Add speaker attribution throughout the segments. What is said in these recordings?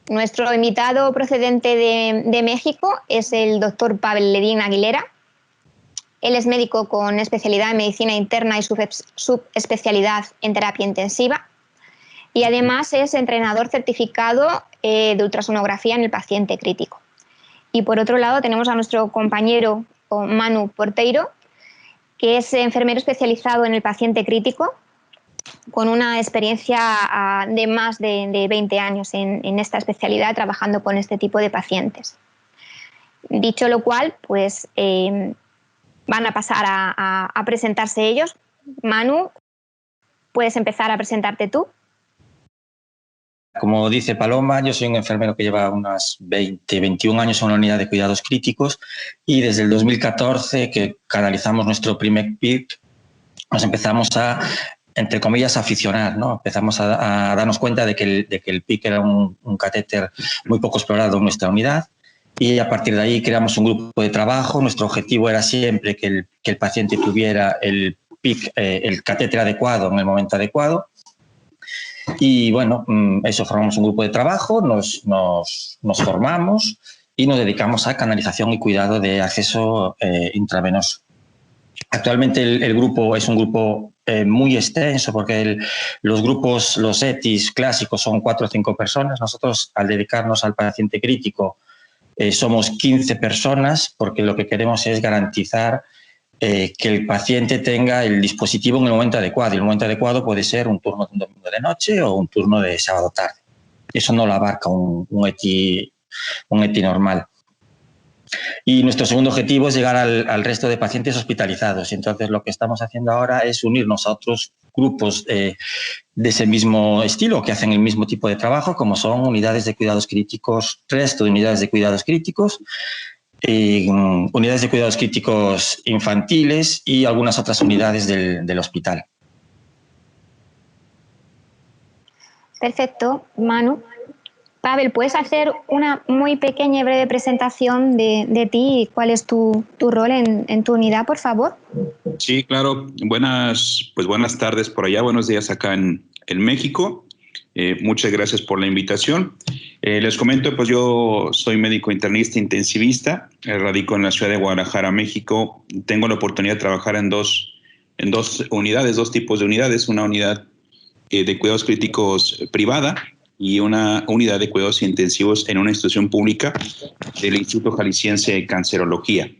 Speaker 1: Nuestro invitado procedente de México es el doctor Pavel Ledín Aguilera. Él es médico con especialidad en medicina interna y subespecialidad en terapia intensiva. Y además es entrenador certificado de ultrasonografía en el paciente crítico. Y por otro lado tenemos a nuestro compañero Manu Porteiro, que es enfermero especializado en el paciente crítico, con una experiencia de más de 20 años en esta especialidad, trabajando con este tipo de pacientes. Dicho lo cual, pues van a pasar a presentarse ellos. Manu, ¿puedes empezar a presentarte tú?
Speaker 2: Como dice Paloma, yo soy un enfermero que lleva unos 21 años en una unidad de cuidados críticos y desde el 2014 que canalizamos nuestro primer PIC, nos empezamos a, entre comillas, aficionar, ¿no? Empezamos a darnos cuenta de que el PIC era un catéter muy poco explorado en nuestra unidad y a partir de ahí creamos un grupo de trabajo. Nuestro objetivo era siempre que el paciente tuviera el PIC, el catéter adecuado en el momento adecuado. Y bueno, eso, formamos un grupo de trabajo, nos formamos y nos dedicamos a canalización y cuidado de acceso intravenoso. Actualmente el grupo es un grupo muy extenso porque los ETIs clásicos son 4 o 5 personas. Nosotros, al dedicarnos al paciente crítico, somos 15 personas porque lo que queremos es garantizar que el paciente tenga el dispositivo en el momento adecuado. Y el momento adecuado puede ser un turno de un domingo de noche o un turno de sábado tarde. Eso no lo abarca un ETI normal. Y nuestro segundo objetivo es llegar al resto de pacientes hospitalizados. Y entonces lo que estamos haciendo ahora es unirnos a otros grupos de ese mismo estilo, que hacen el mismo tipo de trabajo, como son unidades de cuidados críticos, resto de unidades de cuidados críticos, unidades de cuidados críticos infantiles y algunas otras unidades del hospital.
Speaker 1: Perfecto, Manu. Pavel, ¿puedes hacer una muy pequeña y breve presentación de ti y cuál es tu rol en tu unidad, por favor?
Speaker 3: Sí, claro. Buenas tardes por allá, buenos días acá en México. Muchas gracias por la invitación. Les comento, pues yo soy médico internista intensivista, radico en la ciudad de Guadalajara, México. Tengo la oportunidad de trabajar en dos unidades, dos tipos de unidades, una unidad de cuidados críticos privada y una unidad de cuidados intensivos en una institución pública del Instituto Jalisciense de Cancerología.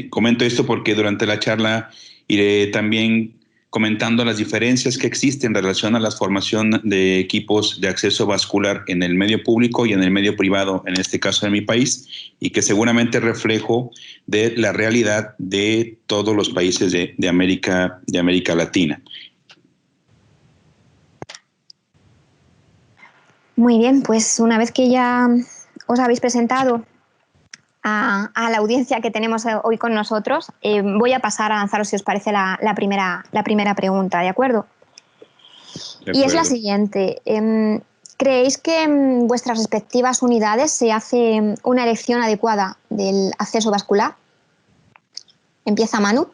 Speaker 3: Comento esto porque durante la charla iré también comentando las diferencias que existen en relación a la formación de equipos de acceso vascular en el medio público y en el medio privado, en este caso de mi país, y que seguramente es reflejo de la realidad de todos los países de América Latina.
Speaker 1: Muy bien, pues una vez que ya os habéis presentado a la audiencia que tenemos hoy con nosotros, voy a pasar a lanzaros, si os parece, la primera pregunta, ¿de acuerdo? Y es la siguiente. ¿Creéis que en vuestras respectivas unidades se hace una elección adecuada del acceso vascular? ¿Empieza Manu?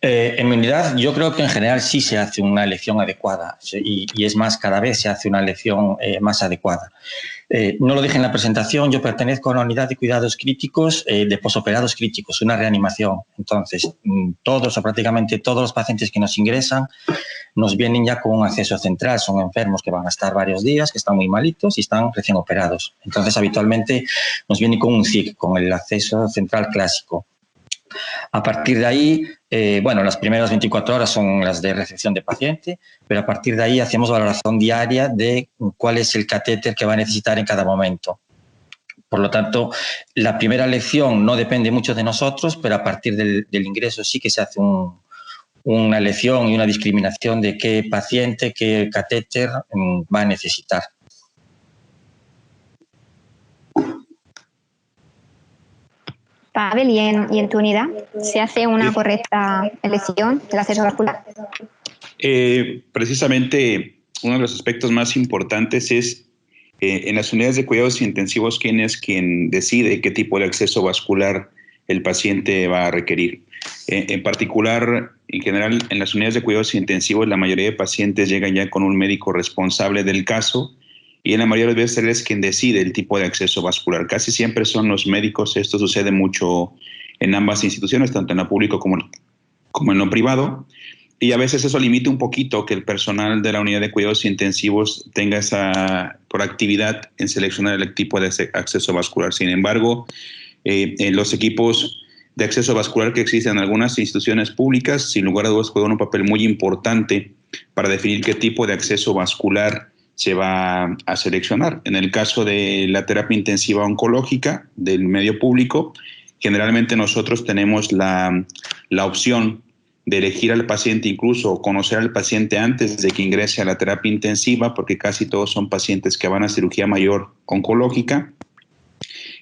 Speaker 2: En mi unidad yo creo que en general sí se hace una elección adecuada y es más, cada vez se hace una elección más adecuada. No lo dije en la presentación, yo pertenezco a una unidad de cuidados críticos de posoperados críticos, una reanimación. Entonces, todos o prácticamente todos los pacientes que nos ingresan nos vienen ya con un acceso central, son enfermos que van a estar varios días, que están muy malitos y están recién operados. Entonces, habitualmente nos vienen con un CIC, con el acceso central clásico. A partir de ahí, bueno, las primeras 24 horas son las de recepción de paciente, pero a partir de ahí hacemos valoración diaria de cuál es el catéter que va a necesitar en cada momento. Por lo tanto, la primera elección no depende mucho de nosotros, pero a partir del ingreso sí que se hace una elección y una discriminación de qué paciente, qué catéter va a necesitar.
Speaker 1: Pavel, ¿y en tu unidad se hace una correcta elección del acceso vascular?
Speaker 3: Precisamente uno de los aspectos más importantes es en las unidades de cuidados intensivos quién es quien decide qué tipo de acceso vascular el paciente va a requerir. En particular, en general, en las unidades de cuidados intensivos la mayoría de pacientes llegan ya con un médico responsable del caso y en la mayoría de las veces él es quien decide el tipo de acceso vascular. Casi siempre son los médicos. Esto sucede mucho en ambas instituciones, tanto en lo público como en lo privado. Y a veces eso limita un poquito que el personal de la unidad de cuidados intensivos tenga esa proactividad en seleccionar el tipo de acceso vascular. Sin embargo, en los equipos de acceso vascular que existen en algunas instituciones públicas, sin lugar a dudas, juegan un papel muy importante para definir qué tipo de acceso vascular se va a seleccionar. En el caso de la terapia intensiva oncológica del medio público, generalmente nosotros tenemos la opción de elegir al paciente, incluso conocer al paciente antes de que ingrese a la terapia intensiva, porque casi todos son pacientes que van a cirugía mayor oncológica,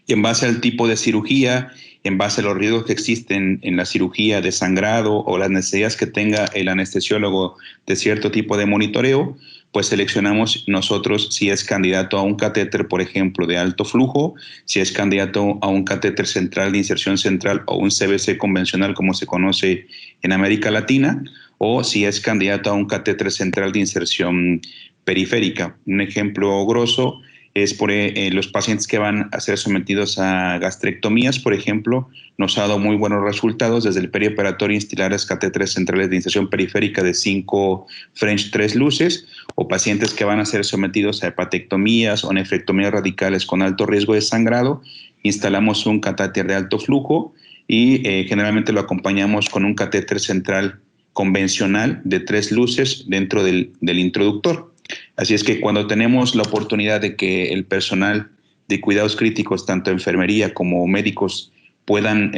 Speaker 3: y en base al tipo de cirugía, en base a los riesgos que existen en la cirugía de sangrado o las necesidades que tenga el anestesiólogo de cierto tipo de monitoreo, pues seleccionamos nosotros si es candidato a un catéter, por ejemplo, de alto flujo, si es candidato a un catéter central de inserción central o un CVC convencional como se conoce en América Latina, o si es candidato a un catéter central de inserción periférica. Un ejemplo grosso es por los pacientes que van a ser sometidos a gastrectomías, por ejemplo, nos ha dado muy buenos resultados desde el perioperatorio instalar catéteres centrales de inserción periférica de 5 French 3 luces, o pacientes que van a ser sometidos a hepatectomías o nefrectomías radicales con alto riesgo de sangrado, instalamos un catéter de alto flujo y generalmente lo acompañamos con un catéter central convencional de 3 luces dentro del introductor. Así es que cuando tenemos la oportunidad de que el personal de cuidados críticos, tanto enfermería como médicos, puedan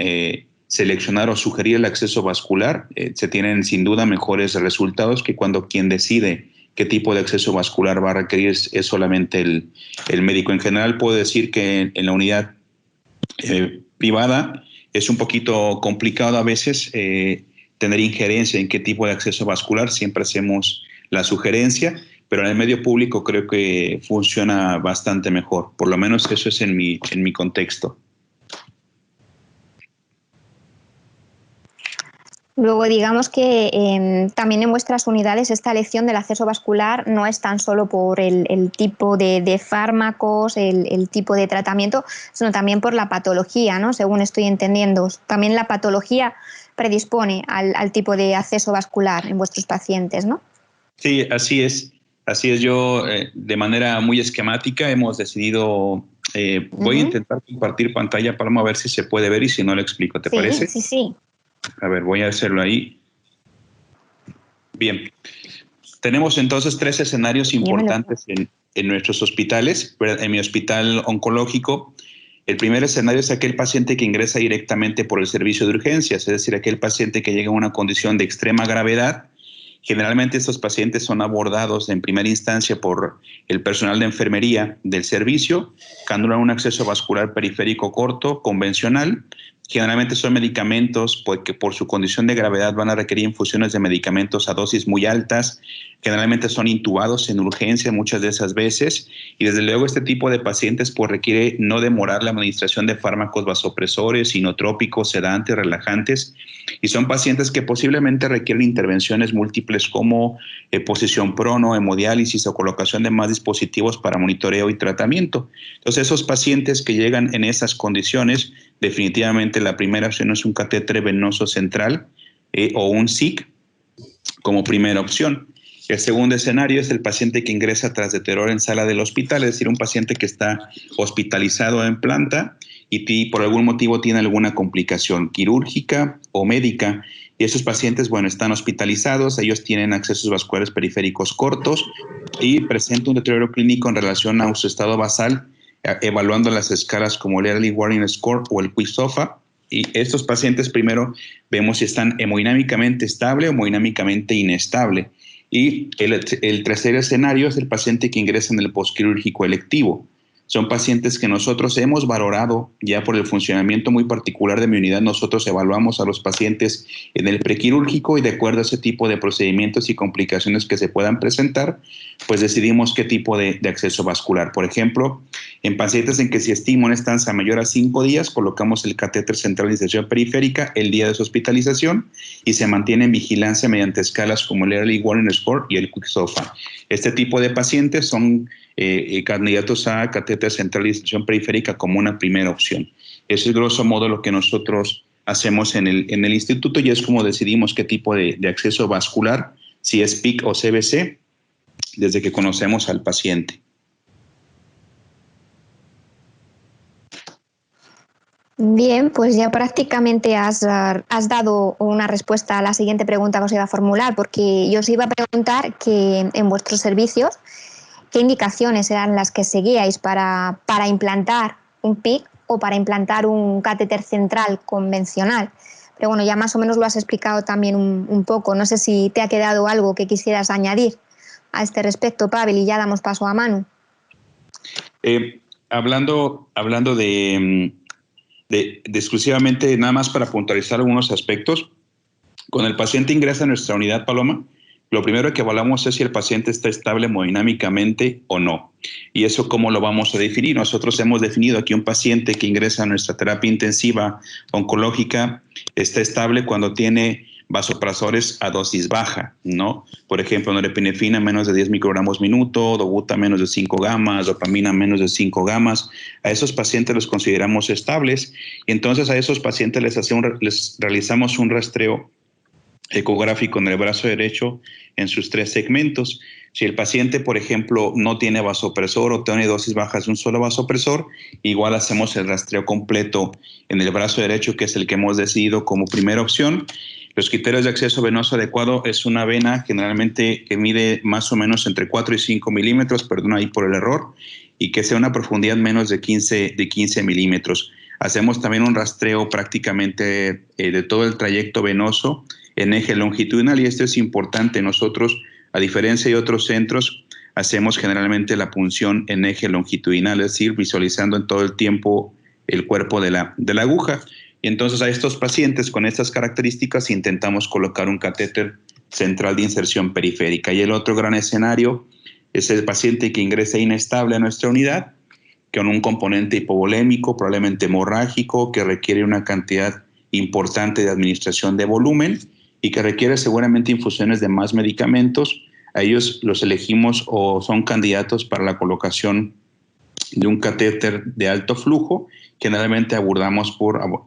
Speaker 3: seleccionar o sugerir el acceso vascular, se tienen sin duda mejores resultados que cuando quien decide qué tipo de acceso vascular va a requerir es solamente el médico. En general puedo decir que en la unidad privada es un poquito complicado a veces tener injerencia en qué tipo de acceso vascular, siempre hacemos la sugerencia, pero en el medio público creo que funciona bastante mejor. Por lo menos eso es en mi contexto.
Speaker 1: Luego, digamos que también en vuestras unidades esta elección del acceso vascular no es tan solo por el tipo de fármacos, el tipo de tratamiento, sino también por la patología, ¿no? Según estoy entendiendo. También la patología predispone al tipo de acceso vascular en vuestros pacientes, ¿no?
Speaker 3: Sí, así es. Así es, yo de manera muy esquemática hemos decidido, voy a intentar compartir pantalla, Paloma, a ver si se puede ver y si no lo explico, ¿te parece?
Speaker 1: Sí.
Speaker 3: A ver, voy a hacerlo ahí. Bien, tenemos entonces 3 escenarios importantes en nuestros hospitales. En mi hospital oncológico, el primer escenario es aquel paciente que ingresa directamente por el servicio de urgencias, es decir, aquel paciente que llega a una condición de extrema gravedad. Generalmente estos pacientes son abordados en primera instancia por el personal de enfermería del servicio, que anulan un acceso vascular periférico corto, convencional. Generalmente son medicamentos que por su condición de gravedad van a requerir infusiones de medicamentos a dosis muy altas. Generalmente son intubados en urgencia muchas de esas veces, y desde luego este tipo de pacientes pues requiere no demorar la administración de fármacos vasopresores, inotrópicos, sedantes, relajantes, y son pacientes que posiblemente requieren intervenciones múltiples como posición prono, hemodiálisis o colocación de más dispositivos para monitoreo y tratamiento. Entonces esos pacientes que llegan en esas condiciones, definitivamente la primera opción es un catéter venoso central o un SIC como primera opción. El segundo escenario es el paciente que ingresa tras deterioro en sala del hospital, es decir, un paciente que está hospitalizado en planta y por algún motivo tiene alguna complicación quirúrgica o médica. Y esos pacientes, bueno, están hospitalizados, ellos tienen accesos vasculares periféricos cortos y presentan un deterioro clínico en relación a su estado basal, evaluando las escalas como el Early Warning Score o el QISOFA. Y estos pacientes primero vemos si están hemodinámicamente estable o hemodinámicamente inestable. Y el tercer escenario es el paciente que ingresa en el postquirúrgico electivo. Son pacientes que nosotros hemos valorado ya por el funcionamiento muy particular de mi unidad. Nosotros evaluamos a los pacientes en el prequirúrgico y de acuerdo a ese tipo de procedimientos y complicaciones que se puedan presentar, pues decidimos qué tipo de acceso vascular. Por ejemplo, en pacientes en que se estima una estancia mayor a 5 días, colocamos el catéter central de inserción periférica el día de su hospitalización y se mantiene en vigilancia mediante escalas como el Early Warning Score y el QISOFA. Este tipo de pacientes son candidatos a catéter central de inserción periférica como una primera opción. Ese es grosso modo lo que nosotros hacemos en el instituto, y es como decidimos qué tipo de acceso vascular, si es PIC o CVC, desde que conocemos al paciente.
Speaker 1: Bien, pues ya prácticamente has dado una respuesta a la siguiente pregunta que os iba a formular, porque yo os iba a preguntar que en vuestros servicios, ¿qué indicaciones eran las que seguíais para implantar un PIC o para implantar un catéter central convencional? Pero bueno, ya más o menos lo has explicado también un poco. No sé si te ha quedado algo que quisieras añadir a este respecto, Pavel, y ya damos paso a Manu.
Speaker 3: Hablando de exclusivamente, nada más para puntualizar algunos aspectos, cuando el paciente ingresa a nuestra unidad, Paloma, lo primero que evaluamos es si el paciente está estable hemodinámicamente o no. ¿Y eso cómo lo vamos a definir? Nosotros hemos definido aquí un paciente que ingresa a nuestra terapia intensiva oncológica está estable cuando tiene vasopresores a dosis baja, ¿no? Por ejemplo, norepinefrina menos de 10 microgramos minuto, dobuta menos de 5 gamas, dopamina menos de 5 gamas. A esos pacientes los consideramos estables, y entonces a esos pacientes les realizamos un rastreo ecográfico en el brazo derecho en sus 3 segmentos. Si el paciente, por ejemplo, no tiene vasopresor o tiene dosis bajas de un solo vasopresor, igual hacemos el rastreo completo en el brazo derecho, que es el que hemos decidido como primera opción. Los criterios de acceso venoso adecuado es una vena generalmente que mide más o menos entre 4 y 5 milímetros, perdón ahí por el error, y que sea una profundidad menos de 15 milímetros. Hacemos también un rastreo prácticamente de todo el trayecto venoso en eje longitudinal, y esto es importante. Nosotros, a diferencia de otros centros, hacemos generalmente la punción en eje longitudinal, es decir, visualizando en todo el tiempo el cuerpo de la aguja. Y entonces a estos pacientes con estas características intentamos colocar un catéter central de inserción periférica. Y el otro gran escenario es el paciente que ingresa inestable a nuestra unidad, con un componente hipovolémico, probablemente hemorrágico, que requiere una cantidad importante de administración de volumen y que requiere seguramente infusiones de más medicamentos. A ellos los elegimos o son candidatos para la colocación de un catéter de alto flujo. Generalmente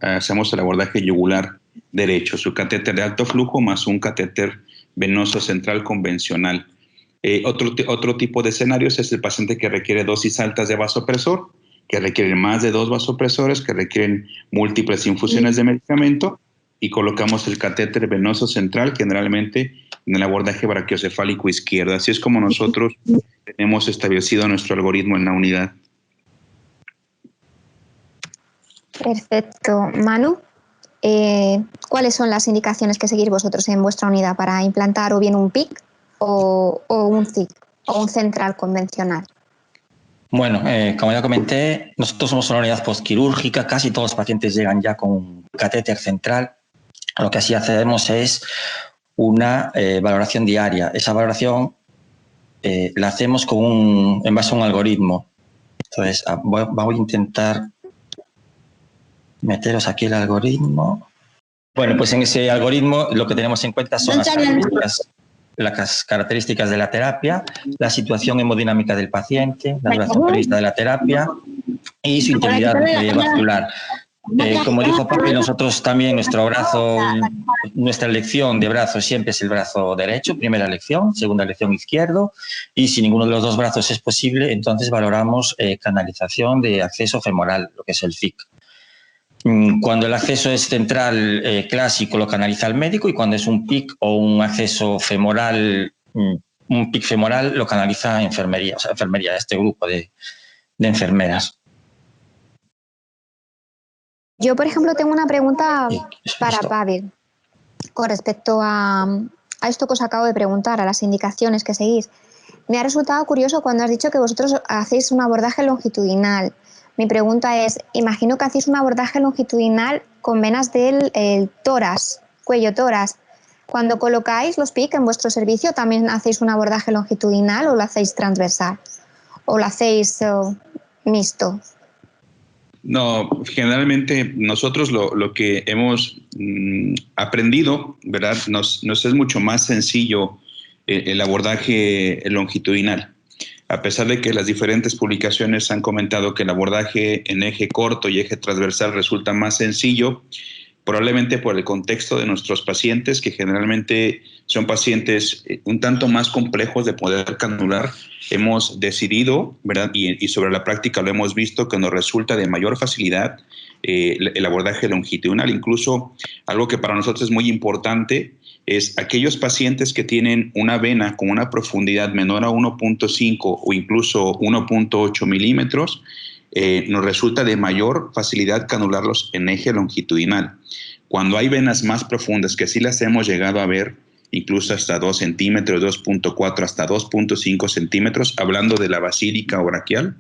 Speaker 3: hacemos el abordaje yugular derecho, su catéter de alto flujo más un catéter venoso central convencional. Otro tipo de escenarios es el paciente que requiere dosis altas de vasopresor, que requieren más de 2 vasopresores, que requieren múltiples infusiones de medicamento, y colocamos el catéter venoso central generalmente en el abordaje brachiocefálico izquierdo. Así es como nosotros tenemos establecido nuestro algoritmo en la unidad.
Speaker 1: Perfecto. Manu, ¿cuáles son las indicaciones que seguís vosotros en vuestra unidad para implantar o bien un PIC o un CIC o un central convencional?
Speaker 2: Bueno, como ya comenté, nosotros somos una unidad postquirúrgica, casi todos los pacientes llegan ya con un catéter central. Lo que así hacemos es una valoración diaria. Esa valoración la hacemos en base a un algoritmo. Entonces, voy a intentar meteros aquí el algoritmo. Bueno, pues en ese algoritmo lo que tenemos en cuenta son las características de la terapia, la situación hemodinámica del paciente, la duración prevista de la terapia y su integridad vascular. Como dijo Papi, nosotros también nuestra elección de brazo siempre es el brazo derecho, primera elección, segunda elección izquierdo, y si ninguno de los 2 brazos es posible, entonces valoramos canalización de acceso femoral, lo que es el FIC. Cuando el acceso es central clásico lo canaliza el médico, y cuando es un PIC o un acceso femoral, un PIC femoral lo canaliza enfermería, este grupo de enfermeras.
Speaker 1: Yo, por ejemplo, tengo una pregunta para Pavel con respecto a esto que os acabo de preguntar, a las indicaciones que seguís. Me ha resultado curioso cuando has dicho que vosotros hacéis un abordaje longitudinal. Mi pregunta es, imagino que hacéis un abordaje longitudinal con venas del tórax, cuello tórax. Cuando colocáis los PIC en vuestro servicio, ¿también hacéis un abordaje longitudinal o lo hacéis transversal? ¿O lo hacéis mixto?
Speaker 3: No, generalmente nosotros lo que hemos aprendido, ¿verdad? Nos es mucho más sencillo el abordaje longitudinal. a pesar de que las diferentes publicaciones han comentado que el abordaje en eje corto y eje transversal resulta más sencillo, probablemente por el contexto de nuestros pacientes, que generalmente son pacientes un tanto más complejos de poder canular, hemos decidido, ¿verdad? Y sobre la práctica lo hemos visto, que nos resulta de mayor facilidad el abordaje longitudinal. Incluso algo que para nosotros es muy importante es aquellos pacientes que tienen una vena con una profundidad menor a 1.5 o incluso 1.8 milímetros, nos resulta de mayor facilidad canularlos en eje longitudinal. Cuando hay venas más profundas, que sí las hemos llegado a ver, incluso hasta 2 centímetros, 2.4 hasta 2.5 centímetros, hablando de la basílica o braquial,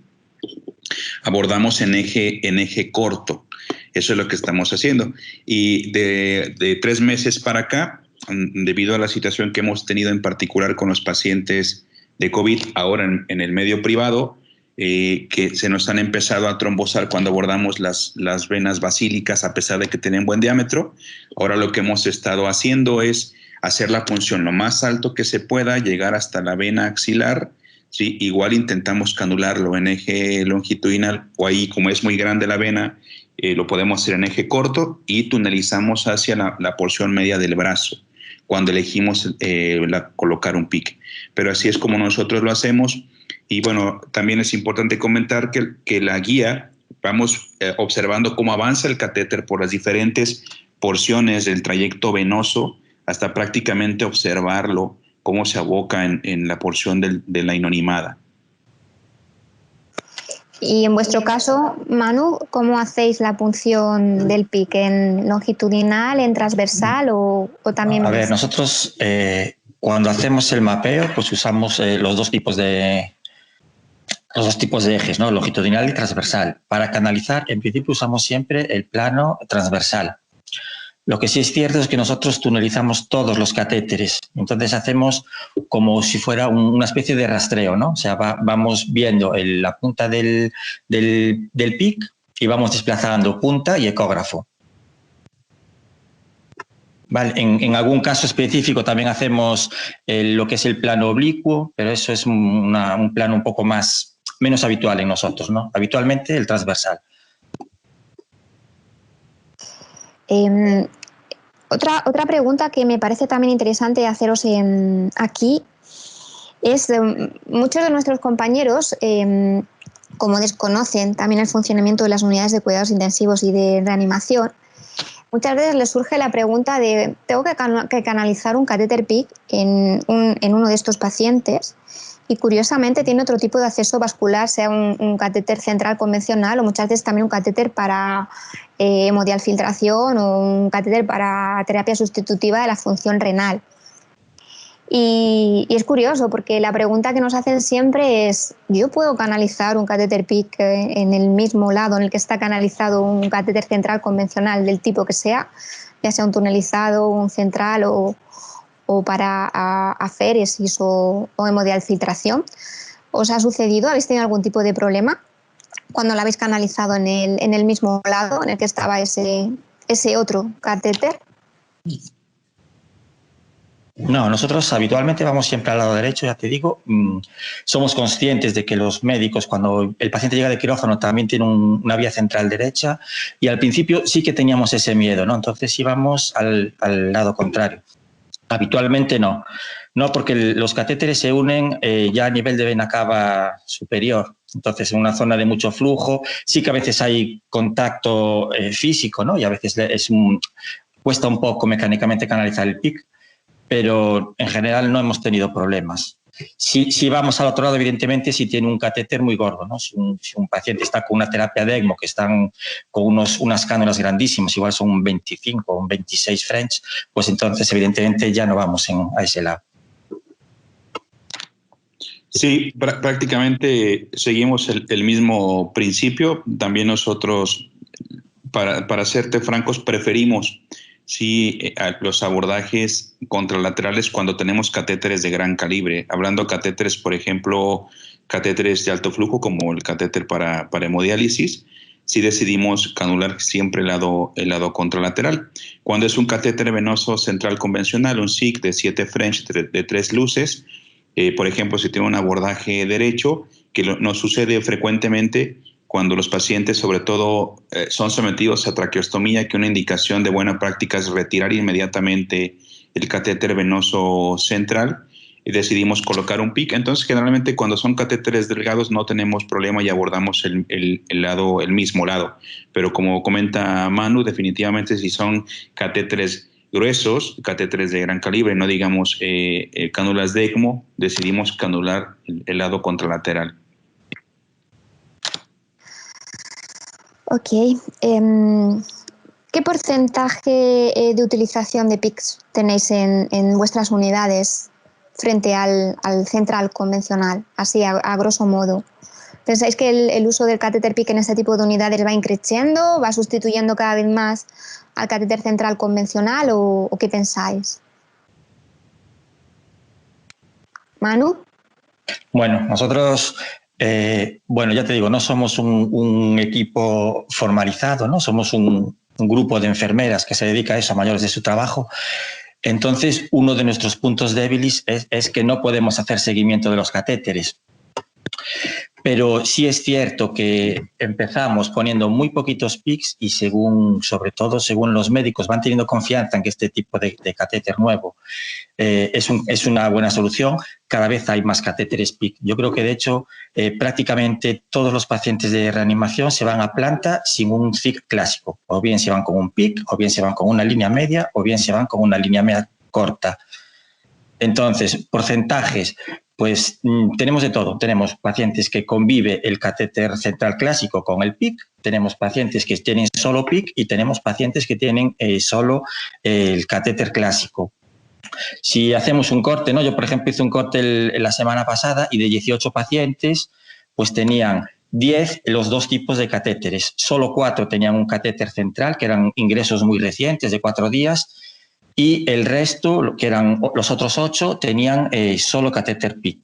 Speaker 3: abordamos en eje corto. Eso es lo que estamos haciendo. Y de 3 meses para acá, debido a la situación que hemos tenido en particular con los pacientes de COVID ahora en el medio privado, que se nos han empezado a trombosar cuando abordamos las venas basílicas, a pesar de que tienen buen diámetro. Ahora lo que hemos estado haciendo es hacer la punción lo más alto que se pueda, llegar hasta la vena axilar, ¿sí? Igual intentamos canularlo en eje longitudinal, o ahí, como es muy grande la vena, lo podemos hacer en eje corto y tunelizamos hacia la porción media del brazo cuando elegimos colocar un PIC. Pero así es como nosotros lo hacemos. Y bueno, también es importante comentar que la guía, vamos observando cómo avanza el catéter por las diferentes porciones del trayecto venoso hasta prácticamente observarlo, cómo se aboca en la porción de la inonimada.
Speaker 1: Y en vuestro caso, Manu, ¿cómo hacéis la punción del PIC? ¿En longitudinal, en transversal o también?
Speaker 2: A ver, nosotros cuando hacemos el mapeo, pues usamos los dos tipos de ejes, ¿no? Longitudinal y transversal. Para canalizar, en principio usamos siempre el plano transversal. Lo que sí es cierto es que nosotros tunelizamos todos los catéteres. Entonces hacemos como si fuera una especie de rastreo, ¿no? O sea, vamos viendo la punta del PIC y vamos desplazando punta y ecógrafo. Vale, en algún caso específico también hacemos lo que es el plano oblicuo, pero eso es un plano un poco menos habitual en nosotros, ¿no? Habitualmente el transversal.
Speaker 1: Otra pregunta que me parece también interesante haceros aquí es, muchos de nuestros compañeros, como desconocen también el funcionamiento de las unidades de cuidados intensivos y de reanimación, muchas veces les surge la pregunta de, ¿tengo que canalizar un catéter PIC en uno de estos pacientes? Y curiosamente tiene otro tipo de acceso vascular, sea un catéter central convencional o muchas veces también un catéter para hemodiafiltración o un catéter para terapia sustitutiva de la función renal. Y es curioso porque la pregunta que nos hacen siempre es, ¿yo puedo canalizar un catéter PIC en el mismo lado en el que está canalizado un catéter central convencional del tipo que sea, ya sea un tunelizado, un central o para aféresis o hemodiafiltración? ¿Os ha sucedido? ¿Habéis tenido algún tipo de problema cuando lo habéis canalizado en el mismo lado en el que estaba ese otro catéter?
Speaker 2: No, nosotros habitualmente vamos siempre al lado derecho, ya te digo. Somos conscientes de que los médicos, cuando el paciente llega de quirófano, también tiene una vía central derecha, y al principio sí que teníamos ese miedo, ¿no? Entonces íbamos al lado contrario. Habitualmente no, porque los catéteres se unen ya a nivel de vena cava superior. Entonces, en una zona de mucho flujo, sí que a veces hay contacto físico, ¿no? Y a veces cuesta un poco mecánicamente canalizar el PIC, pero en general no hemos tenido problemas. Si vamos al otro lado, evidentemente, si tiene un catéter muy gordo, ¿no? Si un paciente está con una terapia de ECMO, que están con unas cánulas grandísimas, igual son un 25 o un 26 French, pues entonces evidentemente ya no vamos a ese lado.
Speaker 3: Sí, prácticamente seguimos el mismo principio. También nosotros, para serte francos, preferimos los abordajes contralaterales cuando tenemos catéteres de gran calibre. Hablando catéteres, por ejemplo, catéteres de alto flujo como el catéter para hemodiálisis, sí decidimos canular siempre el lado contralateral. Cuando es un catéter venoso central convencional, un SIC de 7 French de 3 luces, Por ejemplo, si tiene un abordaje derecho, que nos sucede frecuentemente cuando los pacientes, sobre todo, son sometidos a traqueostomía, que una indicación de buena práctica es retirar inmediatamente el catéter venoso central y decidimos colocar un PIC. Entonces, generalmente cuando son catéteres delgados no tenemos problema y abordamos el mismo lado. Pero como comenta Manu, definitivamente si son catéteres gruesos, catéteres de gran calibre, no digamos cánulas de ECMO, decidimos canular el lado contralateral.
Speaker 1: Ok. ¿Qué porcentaje de utilización de PICs tenéis en vuestras unidades frente al central convencional, así a grosso modo? ¿Pensáis que el uso del catéter PIC en este tipo de unidades va increciendo, va sustituyendo cada vez más al catéter central convencional o qué pensáis? Manu.
Speaker 2: Bueno, nosotros, ya te digo, no somos un equipo formalizado, ¿no? Somos un grupo de enfermeras que se dedica a eso, a mayores de su trabajo. Entonces, uno de nuestros puntos débiles es que no podemos hacer seguimiento de los catéteres. Pero sí es cierto que empezamos poniendo muy poquitos PICs y sobre todo según los médicos van teniendo confianza en que este tipo de catéter nuevo es una buena solución, cada vez hay más catéteres PIC. Yo creo que, de hecho, prácticamente todos los pacientes de reanimación se van a planta sin un CIC clásico. O bien se van con un PIC, o bien se van con una línea media, o bien se van con una línea media corta. Entonces, porcentajes, pues tenemos de todo. Tenemos pacientes que convive el catéter central clásico con el PIC, tenemos pacientes que tienen solo PIC y tenemos pacientes que tienen solo el catéter clásico. Si hacemos un corte, ¿no? Yo, por ejemplo, hice un corte la semana pasada y de 18 pacientes, pues tenían 10 los dos tipos de catéteres. Solo 4 tenían un catéter central, que eran ingresos muy recientes, de 4 días, y el resto, que eran los otros 8, tenían solo catéter PIC.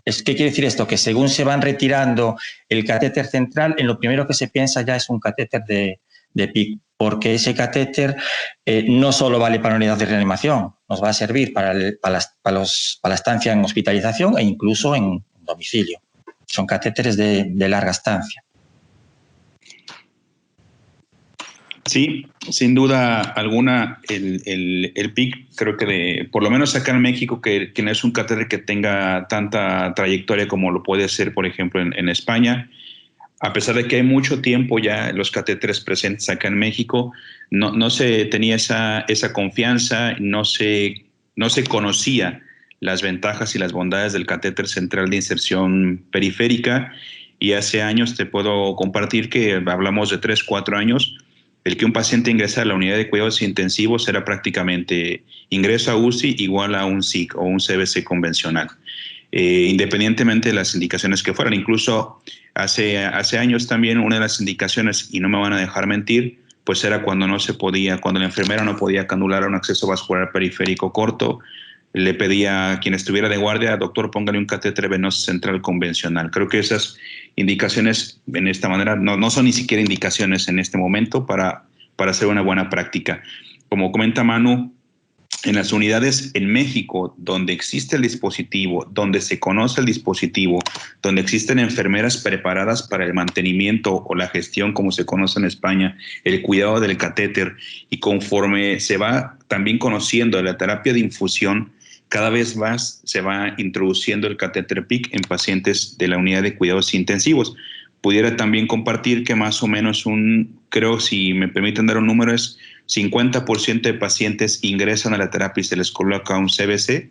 Speaker 2: ¿Qué quiere decir esto? Que según se van retirando el catéter central, en lo primero que se piensa ya es un catéter de PIC, porque ese catéter no solo vale para la unidad de reanimación, nos va a servir para la estancia en hospitalización e incluso en domicilio. Son catéteres de larga estancia.
Speaker 3: Sí, sin duda alguna, el PIC, creo que por lo menos acá en México, que no es un catéter que tenga tanta trayectoria como lo puede ser, por ejemplo, en España. A pesar de que hay mucho tiempo ya los catéteres presentes acá en México, no se tenía esa confianza, no se conocía las ventajas y las bondades del catéter central de inserción periférica, y hace años te puedo compartir que hablamos de 3, 4 años, el que un paciente ingresa a la unidad de cuidados intensivos era prácticamente ingreso a UCI igual a un SIC o un CBC convencional. Independientemente de las indicaciones que fueran. Incluso hace años también una de las indicaciones, y no me van a dejar mentir, pues era cuando cuando la enfermera no podía canular a un acceso vascular periférico corto, le pedía a quien estuviera de guardia: doctor, póngale un catéter venoso central convencional. Creo que esas indicaciones en esta manera no son ni siquiera indicaciones en este momento para hacer una buena práctica. Como comenta Manu, en las unidades en México donde existe el dispositivo, donde se conoce el dispositivo, donde existen enfermeras preparadas para el mantenimiento o la gestión, como se conoce en España, el cuidado del catéter, y conforme se va también conociendo la terapia de infusión, cada vez más se va introduciendo el catéter PIC en pacientes de la unidad de cuidados intensivos. Pudiera también compartir que más o menos creo, si me permiten dar un número, es 50% de pacientes ingresan a la terapia y se les coloca un CBC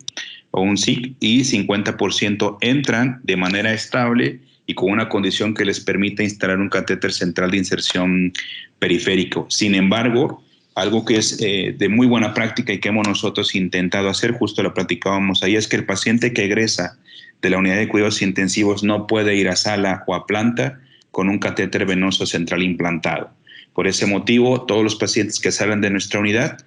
Speaker 3: o un SIC, y 50% entran de manera estable y con una condición que les permita instalar un catéter central de inserción periférico. Sin embargo, algo que es de muy buena práctica y que hemos nosotros intentado hacer, justo lo platicábamos ahí, es que el paciente que egresa de la unidad de cuidados intensivos no puede ir a sala o a planta con un catéter venoso central implantado. Por ese motivo, todos los pacientes que salen de nuestra unidad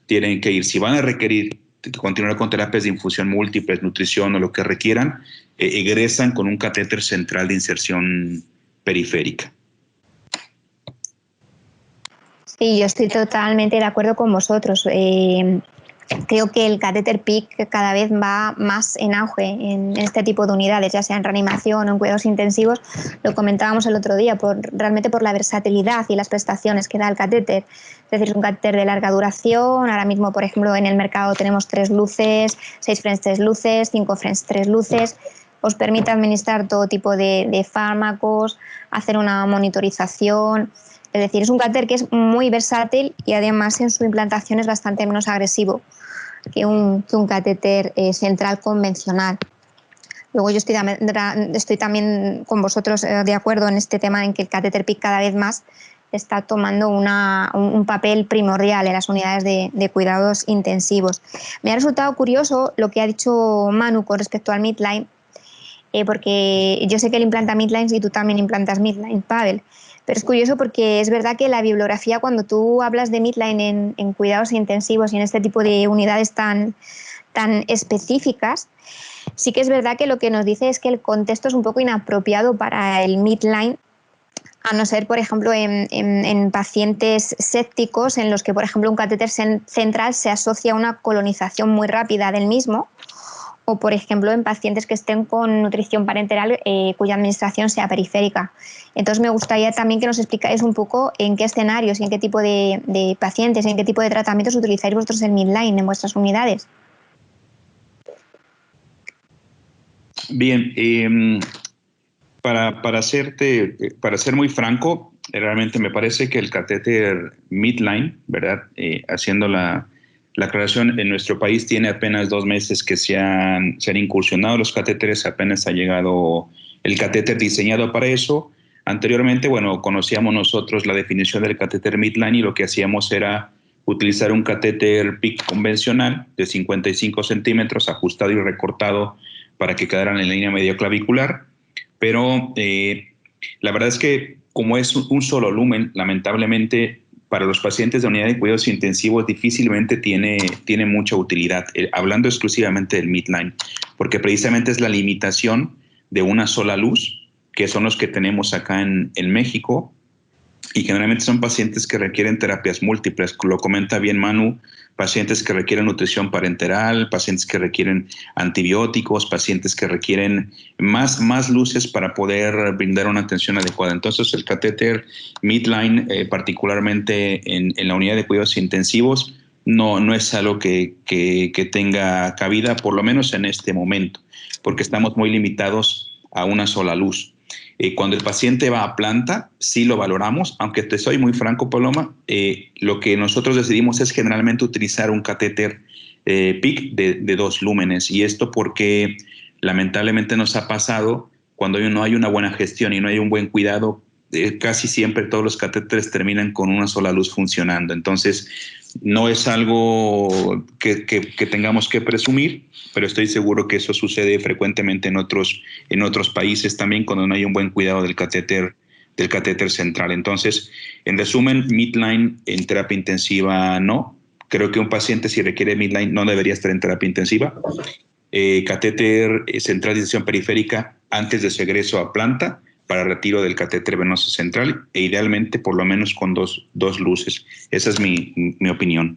Speaker 3: tienen que ir, si van a requerir continuar con terapias de infusión múltiples, nutrición o lo que requieran, egresan con un catéter central de inserción periférica.
Speaker 1: Sí, yo estoy totalmente de acuerdo con vosotros. creo que el catéter PICC cada vez va más en auge en este tipo de unidades, ya sea en reanimación o en cuidados intensivos. Lo comentábamos el otro día, realmente por la versatilidad y las prestaciones que da el catéter. Es decir, es un catéter de larga duración. Ahora mismo, por ejemplo, en el mercado tenemos 3 luces, 6 French 3 luces, 5 French 3 luces. Os permite administrar todo tipo de fármacos, hacer una monitorización. Es decir, es un catéter que es muy versátil y además en su implantación es bastante menos agresivo que un catéter central convencional. Luego yo estoy también con vosotros de acuerdo en este tema en que el catéter PICC cada vez más está tomando un papel primordial en las unidades de cuidados intensivos. Me ha resultado curioso lo que ha dicho Manu con respecto al midline, porque yo sé que él implanta midlines y tú también implantas midline, Pavel. Pero es curioso porque es verdad que la bibliografía, cuando tú hablas de midline en cuidados intensivos y en este tipo de unidades tan específicas, sí que es verdad que lo que nos dice es que el contexto es un poco inapropiado para el midline, a no ser, por ejemplo, en pacientes sépticos en los que, por ejemplo, un catéter central se asocia a una colonización muy rápida del mismo, o, por ejemplo, en pacientes que estén con nutrición parenteral cuya administración sea periférica. Entonces, me gustaría también que nos explicáis un poco en qué escenarios y en qué tipo de pacientes, en qué tipo de tratamientos utilizáis vosotros el midline en vuestras unidades.
Speaker 3: Bien, para ser muy franco, realmente me parece que el catéter midline, ¿verdad? Haciendo la aclaración, en nuestro país tiene apenas 2 meses que se han incursionado los catéteres, apenas ha llegado el catéter diseñado para eso. Anteriormente, bueno, conocíamos nosotros la definición del catéter midline y lo que hacíamos era utilizar un catéter PICC convencional de 55 centímetros, ajustado y recortado para que quedaran en la línea media clavicular, pero la verdad es que como es un solo lumen, lamentablemente para los pacientes de unidad de cuidados intensivos difícilmente tiene mucha utilidad, hablando exclusivamente del midline, porque precisamente es la limitación de una sola luz, que son los que tenemos acá en México, y generalmente son pacientes que requieren terapias múltiples, lo comenta bien Manu, pacientes que requieren nutrición parenteral, pacientes que requieren antibióticos, pacientes que requieren más luces para poder brindar una atención adecuada. Entonces el catéter midline, particularmente en la unidad de cuidados intensivos, no es algo que tenga cabida, por lo menos en este momento, porque estamos muy limitados a una sola luz. Cuando el paciente va a planta, sí lo valoramos, aunque te soy muy franco, Paloma, lo que nosotros decidimos es generalmente utilizar un catéter PICC de 2 lúmenes, y esto porque lamentablemente nos ha pasado cuando no hay una buena gestión y no hay un buen cuidado, casi siempre todos los catéteres terminan con una sola luz funcionando. Entonces, no es algo que tengamos que presumir, pero estoy seguro que eso sucede frecuentemente en otros países también cuando no hay un buen cuidado del catéter central. Entonces, en resumen, midline en terapia intensiva no. Creo que un paciente, si requiere midline, no debería estar en terapia intensiva. Catéter central de decisión periférica antes de su egreso a planta para retiro del catéter venoso central, e idealmente por lo menos con dos luces. Esa es mi opinión.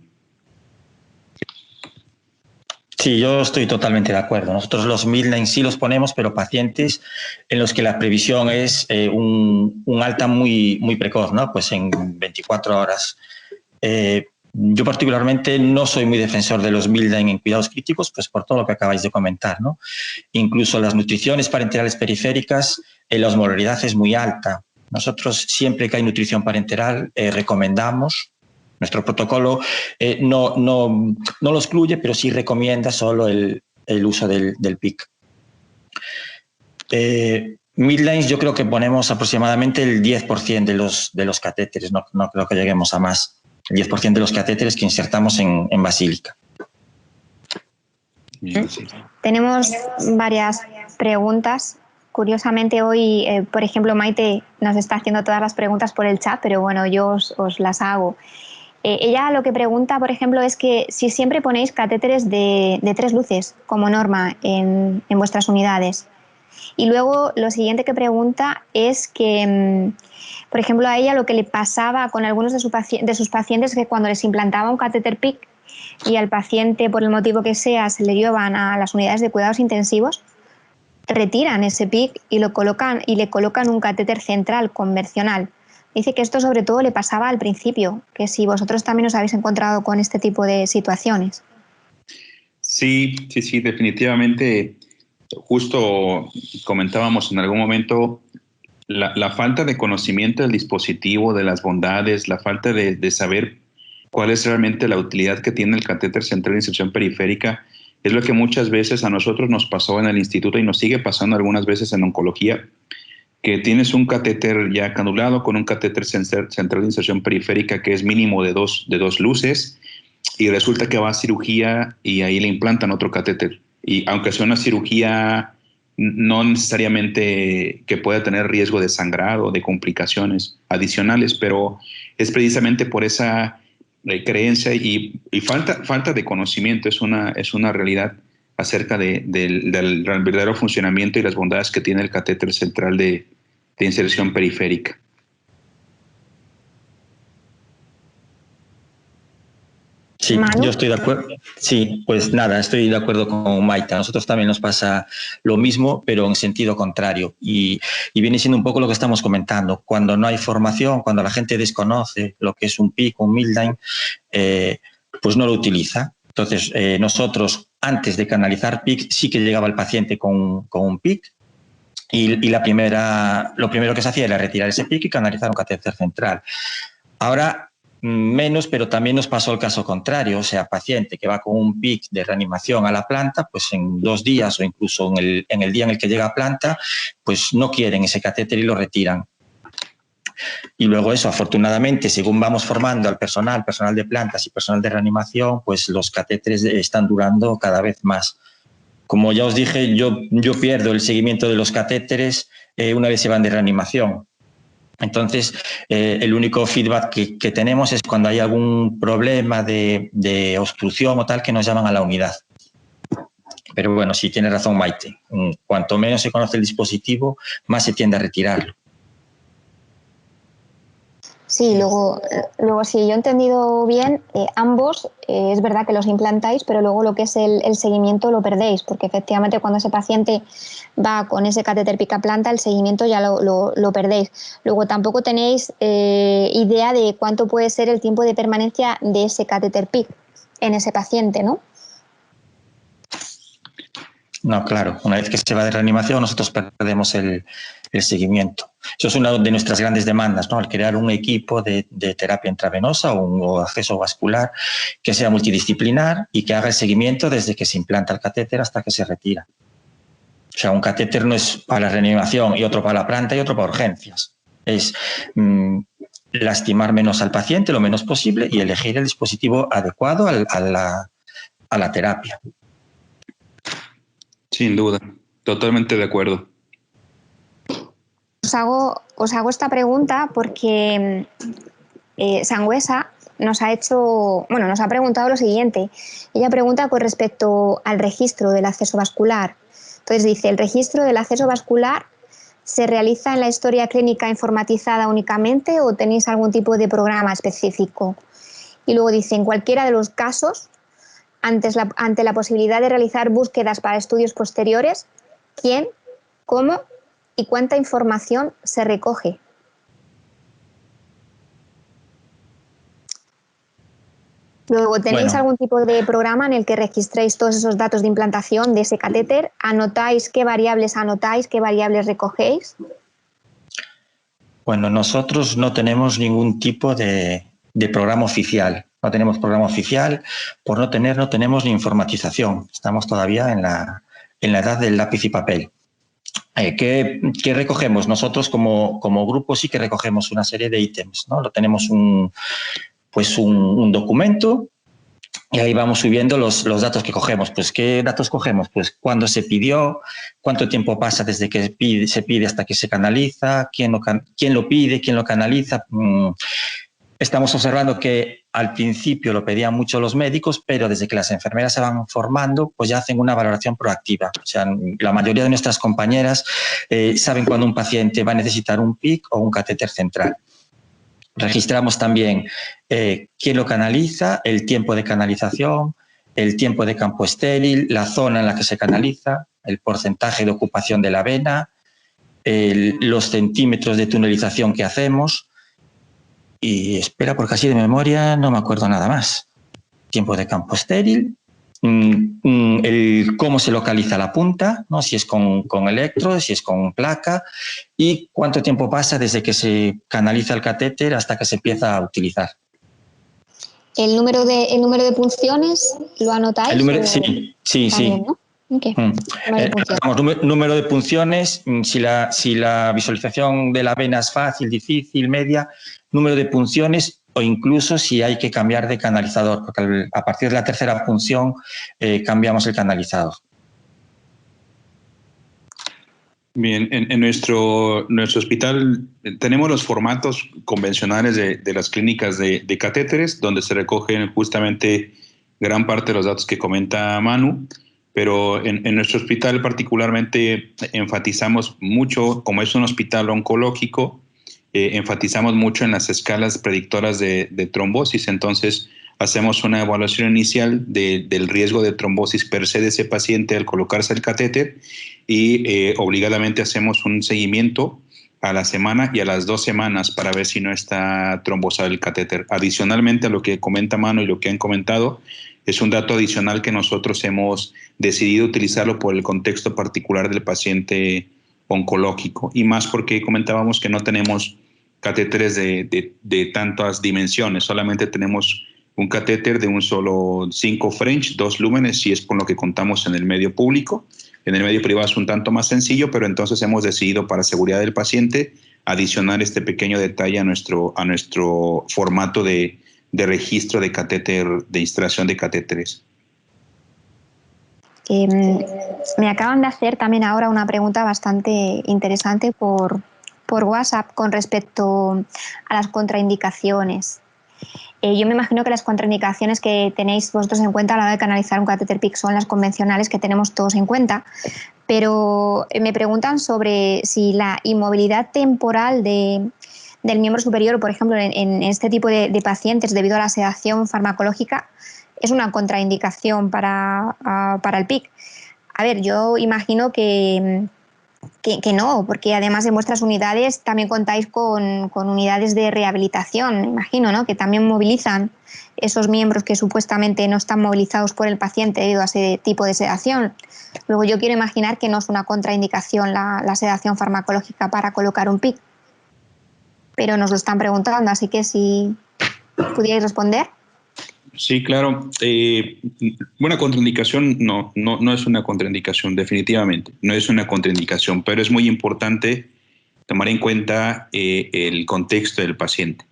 Speaker 2: Sí, yo estoy totalmente de acuerdo. Nosotros los midline sí los ponemos, pero pacientes en los que la previsión es un alta muy precoz, ¿no? Pues en 24 horas. Yo particularmente no soy muy defensor de los midline en cuidados críticos, pues por todo lo que acabáis de comentar, ¿no? Incluso las nutriciones parenterales periféricas, la osmolaridad es muy alta. Nosotros siempre que hay nutrición parenteral recomendamos. Nuestro protocolo no lo excluye, pero sí recomienda solo el uso del PICC. Midlines yo creo que ponemos aproximadamente el 10% de los catéteres, no creo que lleguemos a más. El 10% de los catéteres que insertamos en basílica.
Speaker 1: Sí. Tenemos varias preguntas. Curiosamente hoy, por ejemplo, Maite nos está haciendo todas las preguntas por el chat, pero bueno, yo os las hago. Ella lo que pregunta, por ejemplo, es que si siempre ponéis catéteres de 3 luces como norma en vuestras unidades. Y luego lo siguiente que pregunta es que, por ejemplo, a ella lo que le pasaba con algunos de sus pacientes es que cuando les implantaba un catéter PICC y al paciente, por el motivo que sea, se le llevan a las unidades de cuidados intensivos, retiran ese PIC y le colocan un catéter central convencional. Dice que esto sobre todo le pasaba al principio, que si vosotros también os habéis encontrado con este tipo de situaciones.
Speaker 3: Sí, definitivamente. Justo comentábamos en algún momento la falta de conocimiento del dispositivo, de las bondades, la falta de saber cuál es realmente la utilidad que tiene el catéter central de inserción periférica, es lo que muchas veces a nosotros nos pasó en el instituto y nos sigue pasando algunas veces en oncología, que tienes un catéter ya canulado con un catéter central de inserción periférica que es mínimo de dos luces, y resulta que va a cirugía y ahí le implantan otro catéter. Y aunque sea una cirugía no necesariamente que pueda tener riesgo de sangrado o de complicaciones adicionales, pero es precisamente por esa creencia y falta de conocimiento, es una realidad acerca del verdadero funcionamiento y las bondades que tiene el catéter central de inserción periférica.
Speaker 2: Sí, yo estoy de acuerdo. Sí, pues nada, estoy de acuerdo con Maite. A nosotros también nos pasa lo mismo, pero en sentido contrario. Y viene siendo un poco lo que estamos comentando. Cuando no hay formación, cuando la gente desconoce lo que es un PIC, un Midline, pues no lo utiliza. Entonces, nosotros, antes de canalizar PIC, sí que llegaba el paciente con un PIC. Y lo primero que se hacía era retirar ese PIC y canalizar un catéter central. Ahora, menos, pero también nos pasó el caso contrario, o sea, paciente que va con un PIC de reanimación a la planta, pues en 2 días o incluso en el día en el que llega a planta, pues no quieren ese catéter y lo retiran. Y luego eso, afortunadamente, según vamos formando al personal de plantas y personal de reanimación, pues los catéteres están durando cada vez más. Como ya os dije, yo pierdo el seguimiento de los catéteres una vez se van de reanimación. Entonces, el único feedback que tenemos es cuando hay algún problema de obstrucción o tal que nos llaman a la unidad. Pero bueno, sí tiene razón Maite. Cuanto menos se conoce el dispositivo, más se tiende a retirarlo.
Speaker 1: Sí, luego si yo he entendido bien, ambos es verdad que los implantáis, pero luego lo que es el seguimiento lo perdéis, porque efectivamente cuando ese paciente va con ese catéter pica planta, el seguimiento ya lo perdéis. Luego tampoco tenéis idea de cuánto puede ser el tiempo de permanencia de ese catéter PIC en ese paciente, ¿no?
Speaker 2: No, claro. Una vez que se va de reanimación, nosotros perdemos el seguimiento. Eso es una de nuestras grandes demandas, ¿no? Al crear un equipo de terapia intravenosa o acceso vascular que sea multidisciplinar y que haga el seguimiento desde que se implanta el catéter hasta que se retira. O sea, un catéter no es para la reanimación y otro para la planta y otro para urgencias. Es lastimar menos al paciente, lo menos posible, y elegir el dispositivo adecuado a la terapia.
Speaker 3: Sin duda, totalmente de acuerdo.
Speaker 1: Os hago esta pregunta porque Sangüesa nos ha preguntado lo siguiente. Ella pregunta con respecto al registro del acceso vascular. Entonces dice, ¿el registro del acceso vascular se realiza en la historia clínica informatizada únicamente o tenéis algún tipo de programa específico? Y luego dice, en cualquiera de los casos, ante la posibilidad de realizar búsquedas para estudios posteriores, ¿quién, cómo y cuánta información se recoge? Luego, ¿tenéis algún tipo de programa en el que registréis todos esos datos de implantación de ese catéter? ¿Anotáis qué variables recogéis?
Speaker 2: Bueno, nosotros no tenemos ningún tipo de programa oficial. No tenemos programa oficial, por no tenemos ni informatización. Estamos todavía en la edad del lápiz y papel. ¿Qué recogemos? Nosotros como grupo sí que recogemos una serie de ítems, ¿no? Tenemos un documento y ahí vamos subiendo los datos que cogemos. Pues, ¿qué datos cogemos? Pues cuándo se pidió, cuánto tiempo pasa desde que se pide hasta que se canaliza, quién lo pide, quién lo canaliza. Estamos observando que al principio lo pedían mucho los médicos, pero desde que las enfermeras se van formando, pues ya hacen una valoración proactiva. O sea, la mayoría de nuestras compañeras saben cuando un paciente va a necesitar un PIC o un catéter central. Registramos también quién lo canaliza, el tiempo de canalización, el tiempo de campo estéril, la zona en la que se canaliza, el porcentaje de ocupación de la vena, los centímetros de tunelización que hacemos y, espera, porque así de memoria no me acuerdo nada más. Tiempo de campo estéril, cómo se localiza la punta, ¿no? Si es con electro, si es con placa, y cuánto tiempo pasa desde que se canaliza el catéter hasta que se empieza a utilizar.
Speaker 1: ¿El número de punciones lo anotáis?
Speaker 2: El número, sí.
Speaker 1: También, ¿no? Okay.
Speaker 2: Número de punciones, si la visualización de la vena es fácil, difícil, media, número de punciones o incluso si hay que cambiar de canalizador, porque a partir de la tercera punción cambiamos el canalizador.
Speaker 3: Bien, en nuestro hospital tenemos los formatos convencionales de las clínicas de catéteres, donde se recogen justamente gran parte de los datos que comenta Manu, pero en nuestro hospital particularmente enfatizamos mucho, como es un hospital oncológico, enfatizamos mucho en las escalas predictoras de trombosis. Entonces hacemos una evaluación inicial del riesgo de trombosis per se de ese paciente al colocarse el catéter y obligadamente hacemos un seguimiento a la semana y a las 2 semanas para ver si no está trombosado el catéter. Adicionalmente a lo que comenta Manu y lo que han comentado, es un dato adicional que nosotros hemos decidido utilizarlo por el contexto particular del paciente oncológico y más porque comentábamos que no tenemos catéteres de tantas dimensiones, solamente tenemos un catéter de un solo 5 French, 2 lúmenes, y es con lo que contamos en el medio público. En el medio privado es un tanto más sencillo, pero entonces hemos decidido, para seguridad del paciente, adicionar este pequeño detalle a nuestro formato de registro de catéter, de instalación de catéteres.
Speaker 1: Me acaban de hacer también ahora una pregunta bastante interesante por WhatsApp con respecto a las contraindicaciones. Yo me imagino que las contraindicaciones que tenéis vosotros en cuenta a la hora de canalizar un catéter PICC son las convencionales que tenemos todos en cuenta, pero me preguntan sobre si la inmovilidad temporal del miembro superior, por ejemplo, en este tipo de pacientes debido a la sedación farmacológica, es una contraindicación para el PICC. A ver, yo imagino que no, porque además de vuestras unidades también contáis con unidades de rehabilitación, me imagino, ¿no? Que también movilizan esos miembros que supuestamente no están movilizados por el paciente debido a ese tipo de sedación. Luego yo quiero imaginar que no es una contraindicación la sedación farmacológica para colocar un PICC, pero nos lo están preguntando, así que si pudierais responder.
Speaker 3: Sí, claro. Una contraindicación no es una contraindicación, definitivamente. No es una contraindicación, pero es muy importante tomar en cuenta el contexto del paciente.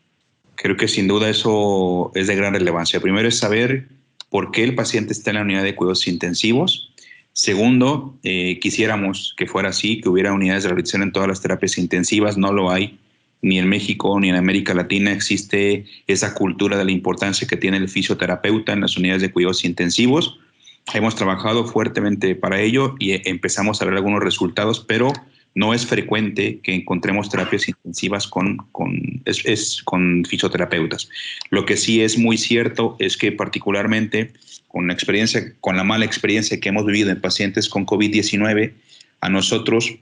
Speaker 3: Creo que sin duda eso es de gran relevancia. Primero es saber por qué el paciente está en la unidad de cuidados intensivos. Segundo, quisiéramos que fuera así, que hubiera unidades de rehabilitación en todas las terapias intensivas. No lo hay. Ni en México ni en América Latina existe esa cultura de la importancia que tiene el fisioterapeuta en las unidades de cuidados intensivos. Hemos trabajado fuertemente para ello y empezamos a ver algunos resultados, pero no es frecuente que encontremos terapias intensivas con fisioterapeutas. Lo que sí es muy cierto es que particularmente con la mala experiencia que hemos vivido en pacientes con COVID-19, a nosotros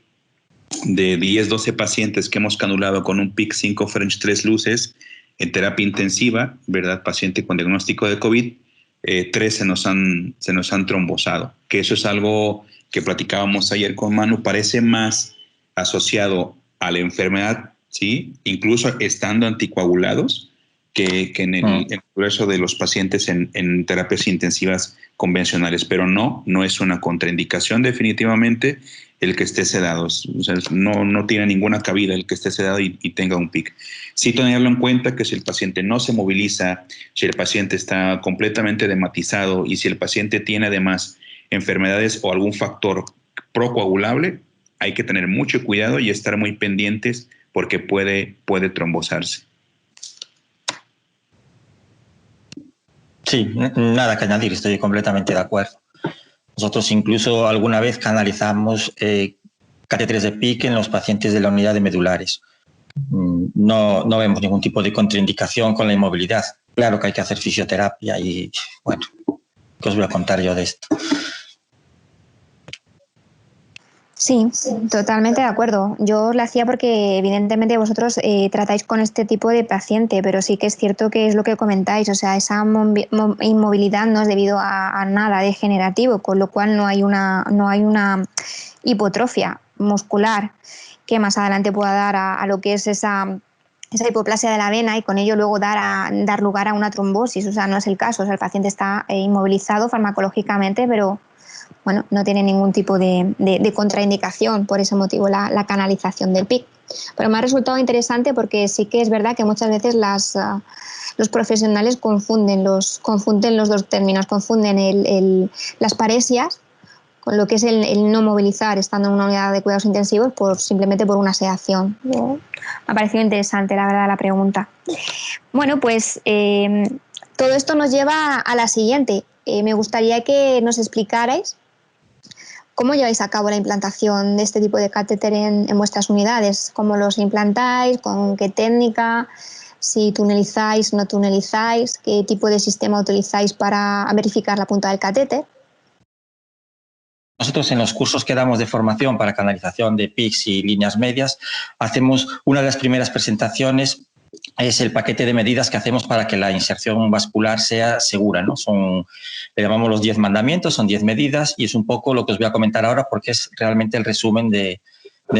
Speaker 3: de 10, 12 pacientes que hemos canulado con un PICC 5 French 3 luces en terapia intensiva, ¿verdad? Paciente con diagnóstico de COVID, 3 se nos han trombosado. Que eso es algo que platicábamos ayer con Manu, parece más asociado a la enfermedad, ¿sí? Incluso estando anticoagulados, que en el grueso de los pacientes en terapias intensivas convencionales. Pero no es una contraindicación definitivamente el que esté sedado. O sea, no tiene ninguna cabida el que esté sedado y tenga un PICC. Sí tenerlo en cuenta que si el paciente no se moviliza, si el paciente está completamente edematizado y si el paciente tiene además enfermedades o algún factor procoagulable, hay que tener mucho cuidado y estar muy pendientes porque puede trombosarse.
Speaker 2: Sí, nada que añadir, estoy completamente de acuerdo. Nosotros incluso alguna vez canalizamos catéteres de PICC en los pacientes de la unidad de medulares, no vemos ningún tipo de contraindicación con la inmovilidad. Claro que hay que hacer fisioterapia y, bueno, ¿qué os voy a contar yo de esto?
Speaker 1: Sí, totalmente de acuerdo. Yo os la hacía porque evidentemente vosotros tratáis con este tipo de paciente, pero sí que es cierto que es lo que comentáis, o sea, esa inmovilidad no es debido a nada degenerativo, con lo cual no hay una hipotrofia muscular que más adelante pueda dar a lo que es esa hipoplasia de la vena y con ello luego dar lugar a una trombosis. O sea, no es el caso, o sea, el paciente está inmovilizado farmacológicamente, pero bueno, no tiene ningún tipo de contraindicación, por ese motivo la canalización del PIC. Pero me ha resultado interesante porque sí que es verdad que muchas veces los profesionales confunden los dos términos, confunden las paresias con lo que es el no movilizar estando en una unidad de cuidados intensivos simplemente por una sedación. Me ha parecido interesante, la verdad, la pregunta. Bueno, pues todo esto nos lleva a la siguiente. Me gustaría que nos explicarais cómo lleváis a cabo la implantación de este tipo de catéter en vuestras unidades, cómo los implantáis, con qué técnica, si tunelizáis, no tunelizáis, qué tipo de sistema utilizáis para verificar la punta del catéter.
Speaker 2: Nosotros en los cursos que damos de formación para canalización de PICs y líneas medias, hacemos una de las primeras presentaciones, es el paquete de medidas que hacemos para que la inserción vascular sea segura, ¿no? Le llamamos los 10 mandamientos, son 10 medidas y es un poco lo que os voy a comentar ahora porque es realmente el resumen de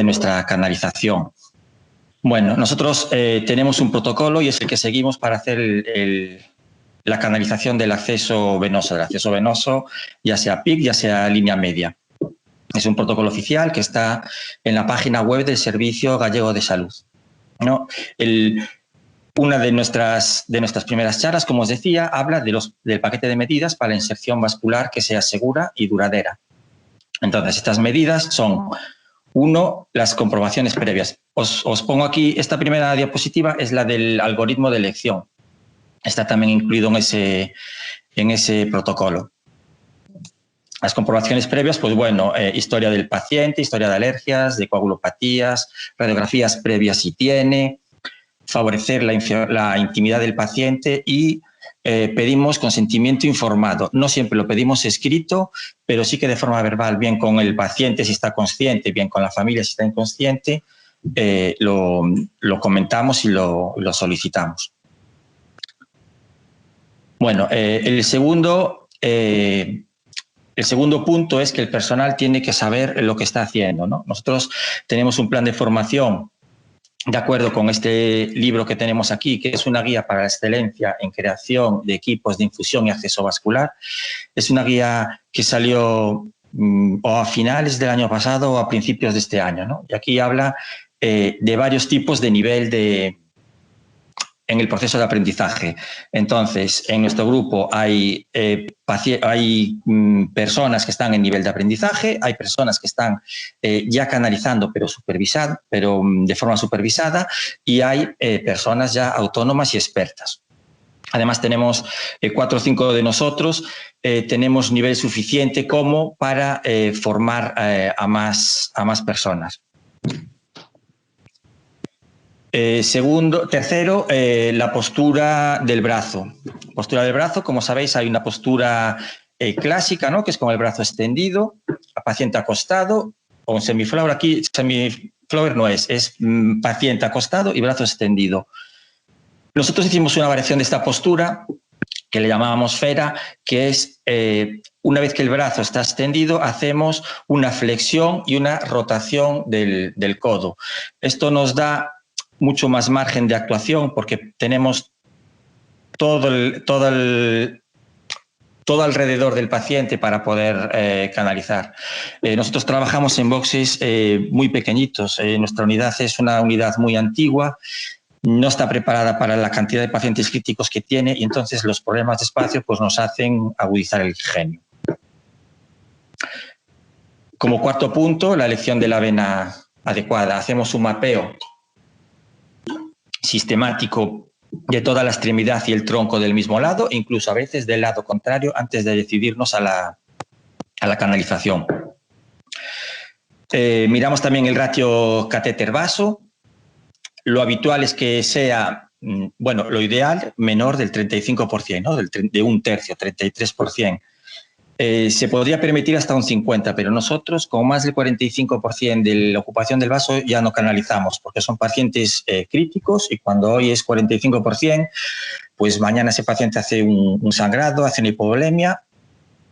Speaker 2: nuestra canalización. Bueno, nosotros tenemos un protocolo y es el que seguimos para hacer la canalización del acceso venoso, ya sea PIC, ya sea línea media. Es un protocolo oficial que está en la página web del Servicio Gallego de Salud, ¿no? Una de nuestras primeras charlas, como os decía, habla del paquete de medidas para la inserción vascular que sea segura y duradera. Entonces, estas medidas son, uno, las comprobaciones previas. Os pongo aquí, esta primera diapositiva es la del algoritmo de elección. Está también incluido en ese protocolo. Las comprobaciones previas, pues bueno, historia del paciente, historia de alergias, de coagulopatías, radiografías previas si tiene, favorecer la intimidad del paciente y pedimos consentimiento informado. No siempre lo pedimos escrito, pero sí que de forma verbal, bien con el paciente si está consciente, bien con la familia si está inconsciente, lo comentamos y lo solicitamos. Bueno, el segundo punto es que el personal tiene que saber lo que está haciendo, ¿no? Nosotros tenemos un plan de formación de acuerdo con este libro que tenemos aquí, que es una guía para la excelencia en creación de equipos de infusión y acceso vascular. Es una guía que salió o a finales del año pasado o a principios de este año, ¿no? Y aquí habla de varios tipos de nivel en el proceso de aprendizaje. Entonces, en nuestro grupo hay personas que están en nivel de aprendizaje, hay personas que están ya canalizando, pero de forma supervisada, y hay personas ya autónomas y expertas. Además, tenemos 4 o 5 de nosotros, tenemos nivel suficiente como para formar a más personas. Tercero, la postura del brazo. Postura del brazo, como sabéis, hay una postura clásica, ¿no? Que es con el brazo extendido, paciente acostado, o un semiflower. Aquí semiflower no es paciente acostado y brazo extendido. Nosotros hicimos una variación de esta postura que le llamábamos fera, que es una vez que el brazo está extendido, hacemos una flexión y una rotación del codo. Esto nos da mucho más margen de actuación porque tenemos todo alrededor del paciente para poder canalizar. Nosotros trabajamos en boxes muy pequeñitos. Nuestra unidad es una unidad muy antigua, no está preparada para la cantidad de pacientes críticos que tiene y entonces los problemas de espacio pues, nos hacen agudizar el genio. Como cuarto punto, la elección de la vena adecuada. Hacemos un mapeo sistemático de toda la extremidad y el tronco del mismo lado, incluso a veces del lado contrario, antes de decidirnos a la canalización. Miramos también el ratio catéter-vaso. lo habitual es que sea, bueno, lo ideal, menor del 35%, ¿no? De un tercio, 33%. Se podría permitir hasta un 50%, pero nosotros con más del 45% de la ocupación del vaso ya no canalizamos, porque son pacientes críticos y cuando hoy es 45%, pues mañana ese paciente hace un sangrado, hace una hipovolemia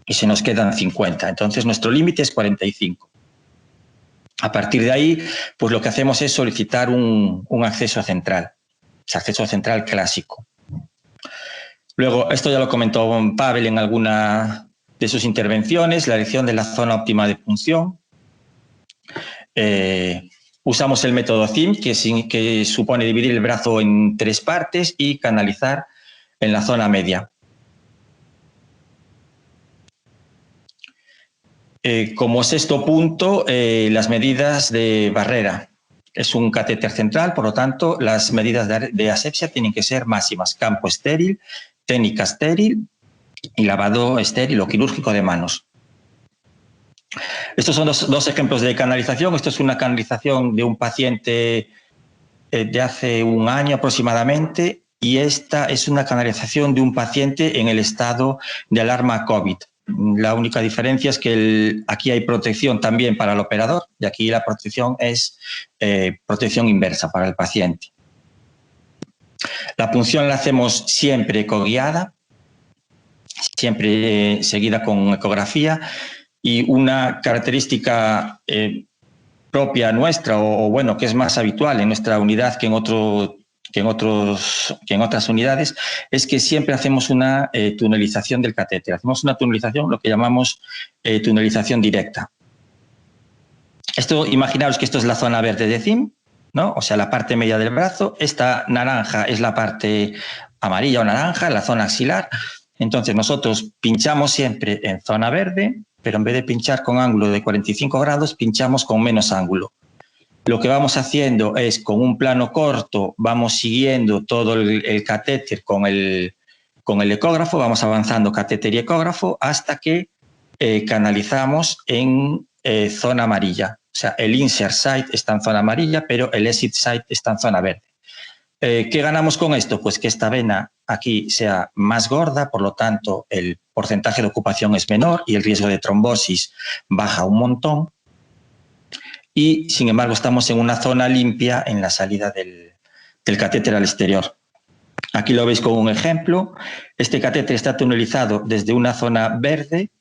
Speaker 2: y se nos quedan 50%. Entonces nuestro límite es 45%. A partir de ahí, pues lo que hacemos es solicitar un acceso central, acceso central clásico. Luego, esto ya lo comentó Pavel en alguna de sus intervenciones, la elección de la zona óptima de punción. Usamos el método CIM, que supone dividir el brazo en 3 partes y canalizar en la zona media. Como sexto punto, las medidas de barrera. Es un catéter central, por lo tanto, las medidas de asepsia tienen que ser máximas. Campo estéril, técnica estéril y lavado estéril o quirúrgico de manos. Estos son dos ejemplos de canalización. Esto es una canalización de un paciente de hace un año aproximadamente y esta es una canalización de un paciente en el estado de alarma COVID. La única diferencia es que aquí hay protección también para el operador y aquí la protección es protección inversa para el paciente. La punción la hacemos siempre ecoguiada, siempre seguida con ecografía y una característica propia nuestra o bueno, que es más habitual en nuestra unidad que en otras unidades, es que siempre hacemos una tunelización del catéter. Hacemos una tunelización, lo que llamamos tunelización directa. Imaginaos que esto es la zona verde de CIM, ¿no? O sea, la parte media del brazo. Esta naranja es la parte amarilla o naranja, la zona axilar. Entonces, nosotros pinchamos siempre en zona verde, pero en vez de pinchar con ángulo de 45 grados, pinchamos con menos ángulo. Lo que vamos haciendo es, con un plano corto, vamos siguiendo todo el catéter con el ecógrafo, vamos avanzando catéter y ecógrafo hasta que canalizamos en zona amarilla. O sea, el insert site está en zona amarilla, pero el exit site está en zona verde. ¿Qué ganamos con esto? Pues que esta vena aquí sea más gorda, por lo tanto, el porcentaje de ocupación es menor y el riesgo de trombosis baja un montón. Y, sin embargo, estamos en una zona limpia en la salida del catéter al exterior. Aquí lo veis con un ejemplo. Este catéter está tunelizado desde una zona verde,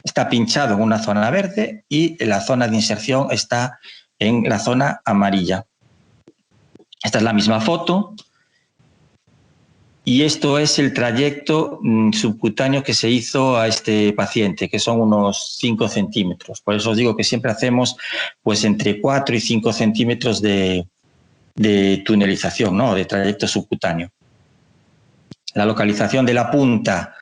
Speaker 2: está pinchado en una zona verde y la zona de inserción está en la zona amarilla. Esta es la misma foto y esto es el trayecto subcutáneo que se hizo a este paciente, que son unos 5 centímetros. Por eso os digo que siempre hacemos pues entre 4 y 5 centímetros de tunelización, ¿no? De trayecto subcutáneo. La localización de la punta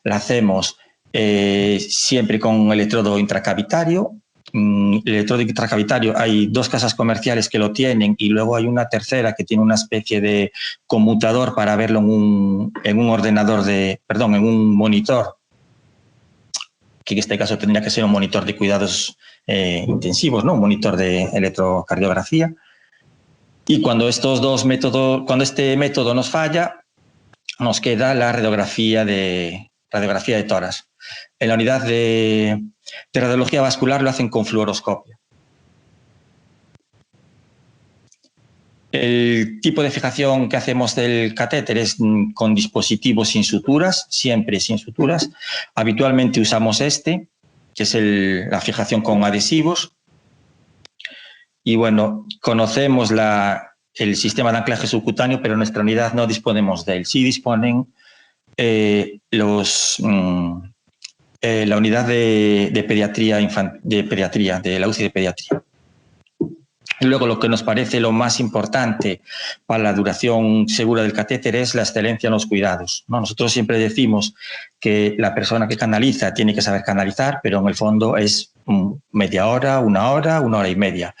Speaker 2: la hacemos siempre con electrodo intracavitario. El electrodo intracavitario, hay 2 casas comerciales que lo tienen y luego hay una tercera que tiene una especie de conmutador para verlo en un monitor, que en este caso tendría que ser un monitor de cuidados intensivos, ¿no? Un monitor de electrocardiografía. Y cuando este método nos falla, nos queda la radiografía de tórax. En la unidad de radiología vascular lo hacen con fluoroscopio. El tipo de fijación que hacemos del catéter es con dispositivos sin suturas, siempre sin suturas. Habitualmente usamos que es la fijación con adhesivos. Y bueno, conocemos el sistema de anclaje subcutáneo, pero en nuestra unidad no disponemos de él. Sí disponen la unidad de pediatría, de la UCI de pediatría. Y luego lo que nos parece lo más importante para la duración segura del catéter es la excelencia en los cuidados, ¿no? Nosotros siempre decimos que la persona que canaliza tiene que saber canalizar, pero en el fondo es media hora, una hora y media.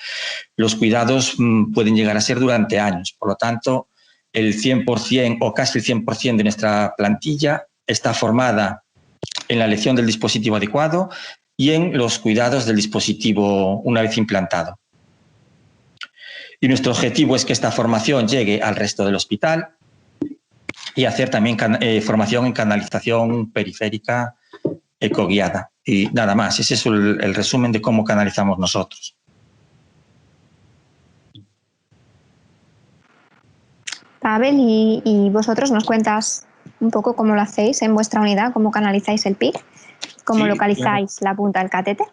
Speaker 2: Los cuidados pueden llegar a ser durante años, por lo tanto, el 100% o casi el 100% de nuestra plantilla está formada en la elección del dispositivo adecuado y en los cuidados del dispositivo una vez implantado. Y nuestro objetivo es que esta formación llegue al resto del hospital y hacer también formación en canalización periférica ecoguiada. Y nada más, ese es el resumen de cómo canalizamos nosotros.
Speaker 1: Pavel, y vosotros nos cuentas un poco cómo lo hacéis en vuestra unidad, cómo canalizáis el PIC, cómo localizáis la punta del catéter.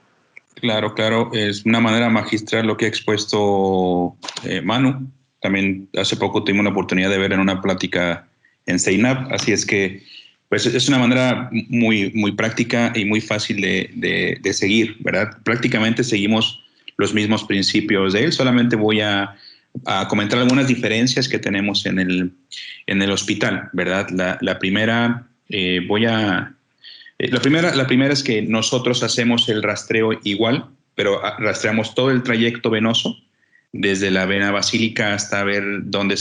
Speaker 3: Claro, es una manera magistral lo que ha expuesto Manu. También hace poco tuvimos la oportunidad de ver en una plática en CEINAP, así es que pues es una manera muy práctica y muy fácil de seguir, ¿verdad? Prácticamente seguimos los mismos principios de él, solamente voy a comentar algunas diferencias que tenemos en el hospital, ¿verdad? La primera es que nosotros hacemos el rastreo igual, pero rastreamos todo el trayecto venoso, desde la vena basílica hasta ver dónde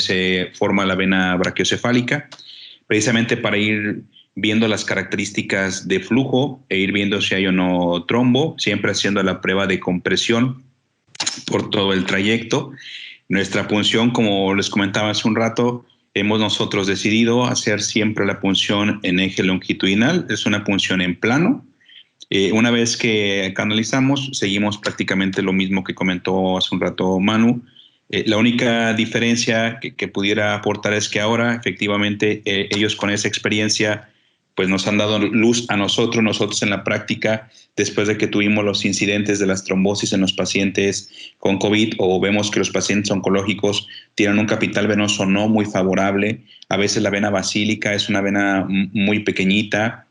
Speaker 3: se forma la vena brachiocefálica, precisamente para ir viendo las características de flujo e ir viendo si hay o no trombo, siempre haciendo la prueba de compresión por todo el trayecto. Nuestra punción, como les comentaba hace un rato, hemos nosotros decidido hacer siempre la punción en eje longitudinal, es una punción en plano. Una vez que canalizamos, seguimos prácticamente lo mismo que comentó hace un rato Manu. La única diferencia que pudiera aportar es que ahora efectivamente ellos con esa experiencia pues nos han dado luz a nosotros en la práctica, después de que tuvimos los incidentes de las trombosis en los pacientes con COVID, o vemos que los pacientes oncológicos tienen un capital venoso no muy favorable. A veces la vena basílica es una vena muy pequeñita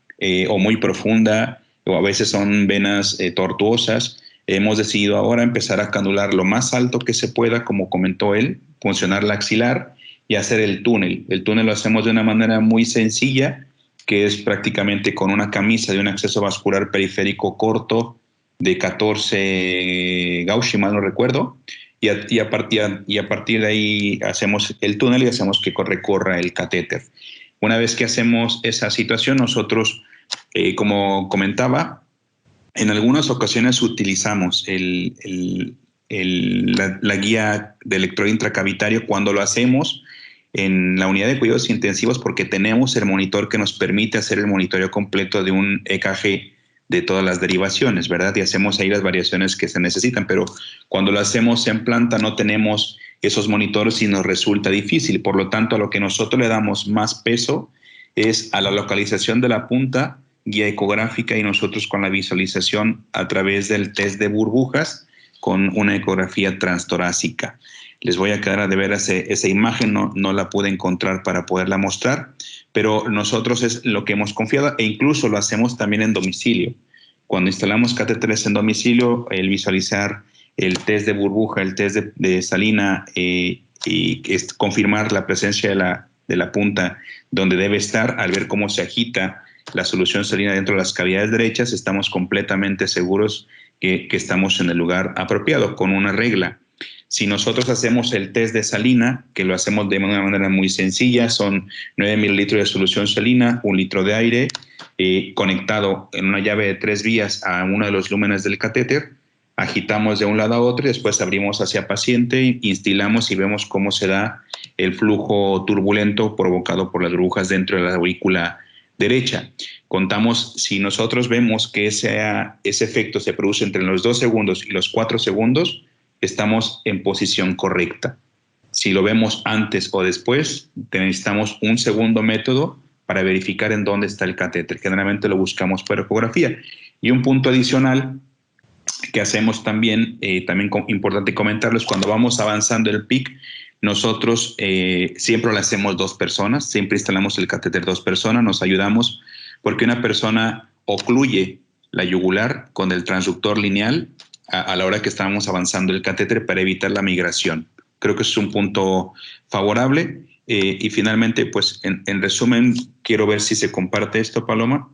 Speaker 3: o muy profunda, o a veces son venas tortuosas. Hemos decidido ahora empezar a canular lo más alto que se pueda, como comentó él, funcionar la axilar y hacer el túnel. El túnel lo hacemos de una manera muy sencilla, que es prácticamente con una camisa de un acceso vascular periférico corto de 14 Gauss, si mal no recuerdo, y a partir de ahí hacemos el túnel y hacemos que recorra el catéter. Una vez que hacemos esa situación, nosotros, como comentaba, en algunas ocasiones utilizamos la guía de electrodo intracavitario cuando lo hacemos en la unidad de cuidados intensivos, porque tenemos el monitor que nos permite hacer el monitoreo completo de un EKG de todas las derivaciones, ¿verdad? Y hacemos ahí las variaciones que se necesitan, pero cuando lo hacemos en planta no tenemos esos monitores y nos resulta difícil. Por lo tanto, a lo que nosotros le damos más peso es a la localización de la punta, guía ecográfica, y nosotros con la visualización a través del test de burbujas con una ecografía transtorácica. Les voy a quedar a deber esa imagen, no la pude encontrar para poderla mostrar, pero nosotros es lo que hemos confiado, e incluso lo hacemos también en domicilio. Cuando instalamos catéteres en domicilio, el visualizar el test de burbuja, el test de salina y confirmar la presencia de la punta donde debe estar, al ver cómo se agita la solución salina dentro de las cavidades derechas, estamos completamente seguros que estamos en el lugar apropiado, con una regla. Si nosotros hacemos el test de salina, que lo hacemos de una manera muy sencilla, son 9 mililitros de solución salina, 1 litro de aire, conectado en una llave de 3 vías a uno de los lúmenes del catéter, agitamos de un lado a otro y después abrimos hacia paciente, instilamos y vemos cómo se da el flujo turbulento provocado por las burbujas dentro de la aurícula derecha. Contamos, si nosotros vemos que ese efecto se produce entre los 2 segundos y los 4 segundos, estamos en posición correcta. Si lo vemos antes o después, necesitamos un segundo método para verificar en dónde está el catéter. Generalmente lo buscamos por ecografía. Y un punto adicional que hacemos también importante comentarles, cuando vamos avanzando el PIC, nosotros siempre lo hacemos 2 personas, siempre instalamos el catéter 2 personas, nos ayudamos, porque una persona ocluye la yugular con el transductor lineal a la hora que estamos avanzando el catéter para evitar la migración. Creo que es un punto favorable. Y finalmente, pues en resumen, quiero ver si se comparte esto, Paloma.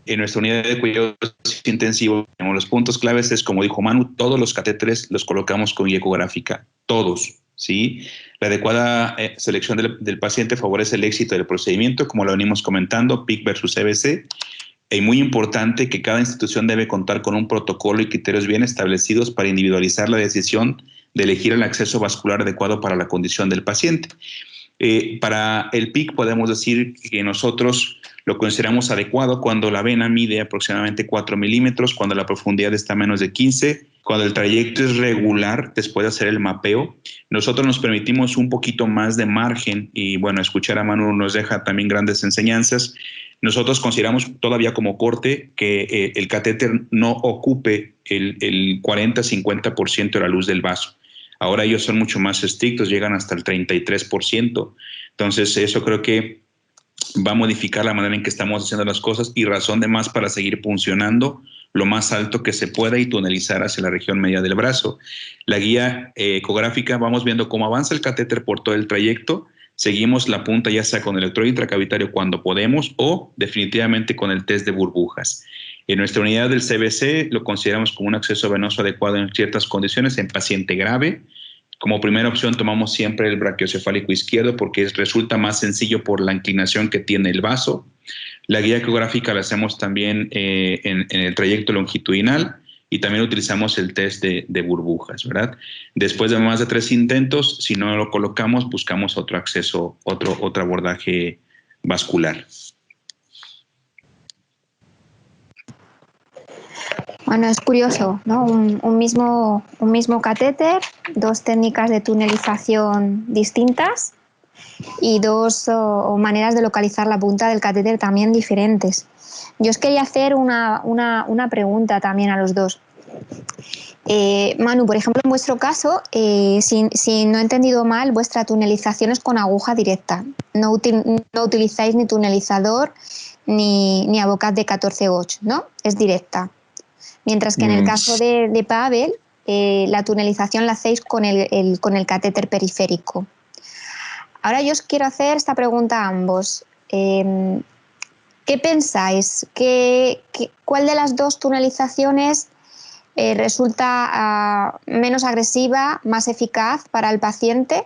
Speaker 3: En nuestra unidad de cuidados intensivos, los puntos claves es, como dijo Manu, todos los catéteres los colocamos con guía ecográfica, todos, ¿sí? La adecuada selección del paciente favorece el éxito del procedimiento, como lo venimos comentando, PIC versus CBC. Es muy importante que cada institución debe contar con un protocolo y criterios bien establecidos para individualizar la decisión de elegir el acceso vascular adecuado para la condición del paciente. Para el PIC podemos decir que nosotros lo consideramos adecuado cuando la vena mide aproximadamente 4 milímetros, cuando la profundidad está menos de 15, cuando el trayecto es regular después de hacer el mapeo. Nosotros nos permitimos un poquito más de margen y bueno, escuchar a Manu nos deja también grandes enseñanzas. Nosotros consideramos todavía como corte que el catéter no ocupe el 40-50% de la luz del vaso. Ahora ellos son mucho más estrictos, llegan hasta el 33%. Entonces eso creo que va a modificar la manera en que estamos haciendo las cosas y razón de más para seguir puncionando lo más alto que se pueda y tunelizar hacia la región media del brazo. La guía ecográfica, vamos viendo cómo avanza el catéter por todo el trayecto. Seguimos la punta ya sea con el electrodo intracavitario cuando podemos o definitivamente con el test de burbujas. En nuestra unidad del CBC lo consideramos como un acceso venoso adecuado en ciertas condiciones en paciente grave. Como primera opción tomamos siempre el brachiocefálico izquierdo porque resulta más sencillo por la inclinación que tiene el vaso. La guía ecográfica la hacemos también en el trayecto longitudinal y también utilizamos el test de burbujas, ¿verdad? Después de más de 3 intentos, si no lo colocamos, buscamos otro acceso, otro abordaje vascular.
Speaker 1: Bueno, es curioso, ¿no? Un mismo catéter, 2 técnicas de tunelización distintas y 2 maneras de localizar la punta del catéter también diferentes. Yo os quería hacer una pregunta también a los dos. Manu, por ejemplo, en vuestro caso, si no he entendido mal, vuestra tunelización es con aguja directa. No utilizáis ni tunelizador ni Avocat de 14 Gauge, ¿no? Es directa. Mientras que en el caso de Pavel, la tunelización la hacéis con el catéter periférico. Ahora yo os quiero hacer esta pregunta a ambos. ¿Qué pensáis? ¿Cuál de las 2 tunelizaciones resulta menos agresiva, más eficaz para el paciente?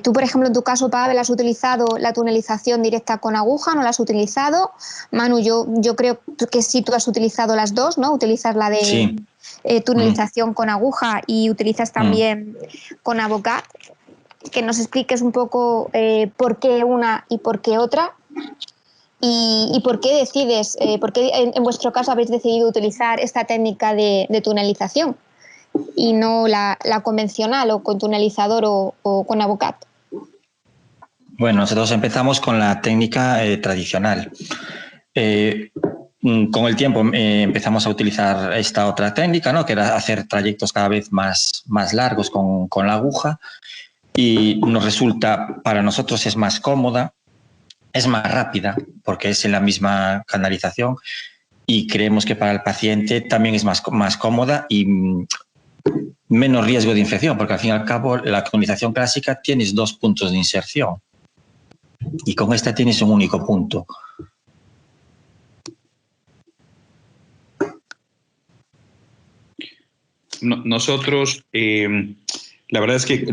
Speaker 1: Tú, por ejemplo, en tu caso, Pavel, ¿has utilizado la tunelización directa con aguja? ¿No la has utilizado? Manu, yo creo que sí, tú has utilizado las 2, ¿no? Utilizas la de tunelización con aguja y utilizas también con Avocat. Que nos expliques un poco por qué una y por qué otra. ¿Y por qué decides, por qué en vuestro caso habéis decidido utilizar esta técnica de tunelización y no la convencional o con tunelizador o con Avocat?
Speaker 2: Bueno, nosotros empezamos con la técnica tradicional. Con el tiempo empezamos a utilizar esta otra técnica, ¿no? Que era hacer trayectos cada vez más largos con la aguja y nos resulta, para nosotros es más cómoda, es más rápida porque es en la misma canalización y creemos que para el paciente también es más cómoda y menos riesgo de infección, porque al fin y al cabo la colonización clásica tienes 2 puntos de inserción y con esta tienes un único punto.
Speaker 3: Nosotros, la verdad es que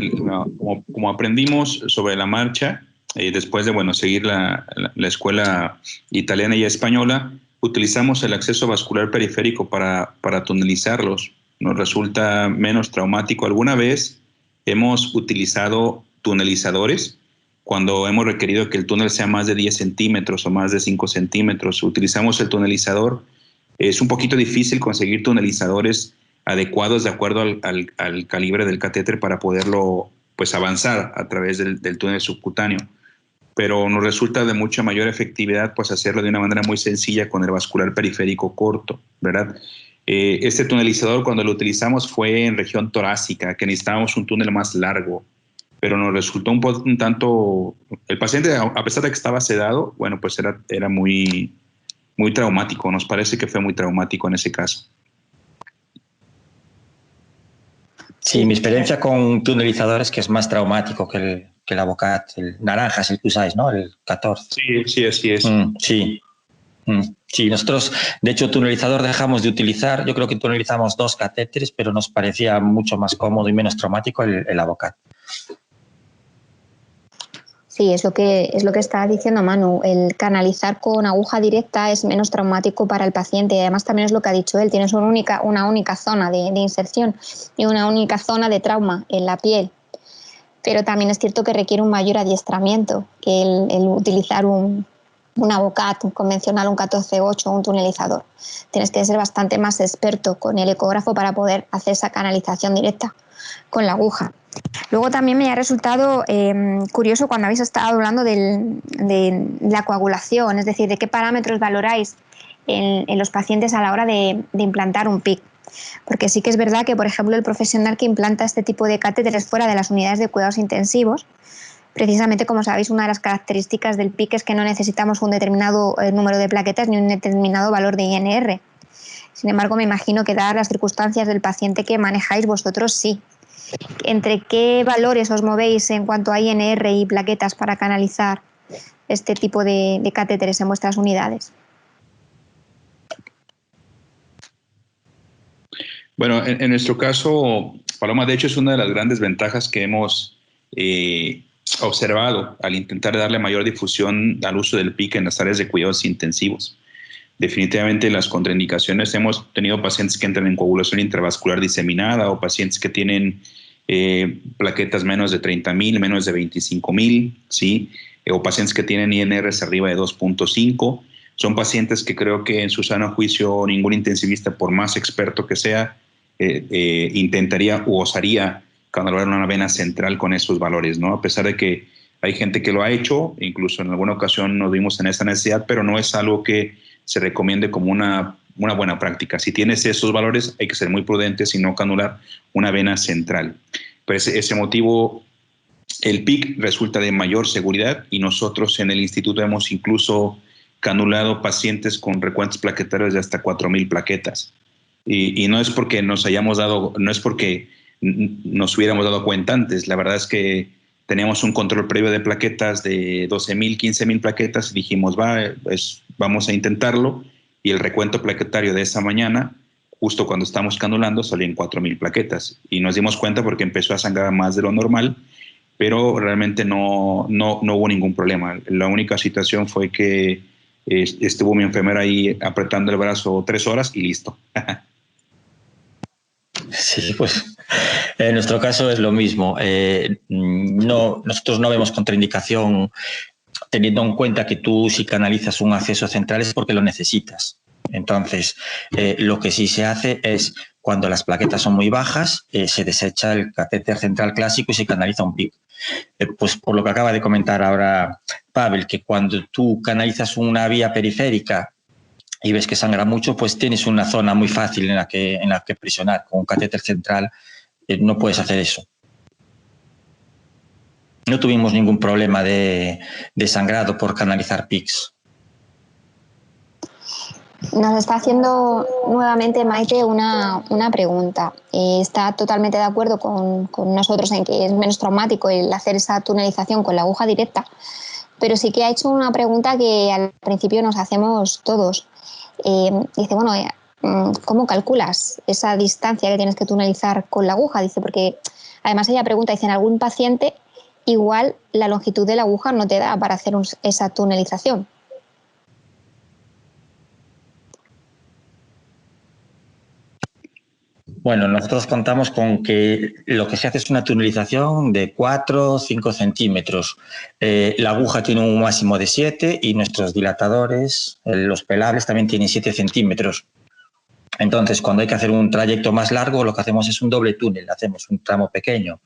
Speaker 3: como aprendimos sobre la marcha, después de seguir la escuela italiana y española, utilizamos el acceso vascular periférico para tunelizarlos. Nos resulta menos traumático. Alguna vez hemos utilizado tunelizadores cuando hemos requerido que el túnel sea más de 10 centímetros o más de 5 centímetros. Utilizamos el tunelizador. Es un poquito difícil conseguir tunelizadores adecuados de acuerdo al calibre del catéter para poderlo avanzar a través del túnel subcutáneo. Pero nos resulta de mucha mayor efectividad hacerlo de una manera muy sencilla con el vascular periférico corto, ¿verdad? Este tunelizador cuando lo utilizamos fue en región torácica, que necesitábamos un túnel más largo, pero nos resultó un tanto... El paciente, a pesar de que estaba sedado, era muy traumático. Nos parece que fue muy traumático en ese caso.
Speaker 2: Sí, mi experiencia con tunelizadores que es más traumático que el Avocat, el naranja es el que usáis, ¿no? El 14.
Speaker 3: Sí, así es.
Speaker 2: Sí, nosotros, de hecho, tunelizador dejamos de utilizar. Yo creo que tunelizamos 2 catéteres, pero nos parecía mucho más cómodo y menos traumático el Avocat.
Speaker 1: Sí, es lo que está diciendo Manu. El canalizar con aguja directa es menos traumático para el paciente y además también es lo que ha dicho él, tienes una única zona de inserción y una única zona de trauma en la piel. Pero también es cierto que requiere un mayor adiestramiento que el utilizar un Avocat convencional, un 14-8, un tunelizador. Tienes que ser bastante más experto con el ecógrafo para poder hacer esa canalización directa con la aguja. Luego también me ha resultado curioso cuando habéis estado hablando de la coagulación, es decir, de qué parámetros valoráis en los pacientes a la hora de implantar un PIC. Porque sí que es verdad que, por ejemplo, el profesional que implanta este tipo de catéteres fuera de las unidades de cuidados intensivos, precisamente, como sabéis, una de las características del PIC es que no necesitamos un determinado número de plaquetas ni un determinado valor de INR. Sin embargo, me imagino que dadas las circunstancias del paciente que manejáis vosotros, sí. ¿Entre qué valores os movéis en cuanto a INR y plaquetas para canalizar este tipo de catéteres en vuestras unidades?
Speaker 3: Bueno, en nuestro caso, Paloma, de hecho es una de las grandes ventajas que hemos observado al intentar darle mayor difusión al uso del PIC en las áreas de cuidados intensivos. Definitivamente las contraindicaciones, hemos tenido pacientes que entran en coagulación intravascular diseminada o pacientes que tienen plaquetas menos de 30,000, menos de 25,000, ¿sí? O pacientes que tienen INRs arriba de 2.5. Son pacientes que creo que en su sano juicio ningún intensivista, por más experto que sea, intentaría u osaría canular una vena central con esos valores, ¿no? A pesar de que hay gente que lo ha hecho, incluso en alguna ocasión nos vimos en esa necesidad, pero no es algo que se recomiende como una buena práctica. Si tienes esos valores, hay que ser muy prudentes y no canular una vena central. Por ese motivo, el PIC resulta de mayor seguridad y nosotros en el instituto hemos incluso canulado pacientes con recuentos plaquetarios de hasta 4,000 plaquetas. Y no es porque nos hubiéramos dado cuenta antes. La verdad es que teníamos un control previo de plaquetas de 12,000, 15,000 plaquetas y dijimos, vamos a intentarlo. Y el recuento plaquetario de esa mañana, justo cuando estamos canulando, salió en 4,000 plaquetas. Y nos dimos cuenta porque empezó a sangrar más de lo normal, pero realmente no hubo ningún problema. La única situación fue que estuvo mi enfermera ahí apretando el brazo 3 horas y listo.
Speaker 2: Sí, pues en nuestro caso es lo mismo. Nosotros no vemos contraindicación teniendo en cuenta que tú si canalizas un acceso central es porque lo necesitas. Entonces, lo que sí se hace es, cuando las plaquetas son muy bajas, se desecha el catéter central clásico y se canaliza un PIC. Pues por lo que acaba de comentar ahora Pavel, que cuando tú canalizas una vía periférica y ves que sangra mucho, pues tienes una zona muy fácil en la que presionar. Con un catéter central no puedes hacer eso. No tuvimos ningún problema de sangrado por canalizar PICs.
Speaker 1: Nos está haciendo nuevamente Maite una pregunta. Está totalmente de acuerdo con nosotros en que es menos traumático el hacer esa tunelización con la aguja directa, pero sí que ha hecho una pregunta que al principio nos hacemos todos. Dice, bueno, ¿cómo calculas esa distancia que tienes que tunelizar con la aguja? Dice, porque además ella pregunta, dice, en algún paciente igual la longitud de la aguja no te da para hacer esa tunelización.
Speaker 2: Bueno, nosotros contamos con que lo que se hace es una tunelización de 4 o 5 centímetros. La aguja tiene un máximo de 7 y nuestros dilatadores, los pelables, también tienen 7 centímetros. Entonces, cuando hay que hacer un trayecto más largo, lo que hacemos es un doble túnel. Hacemos un tramo pequeño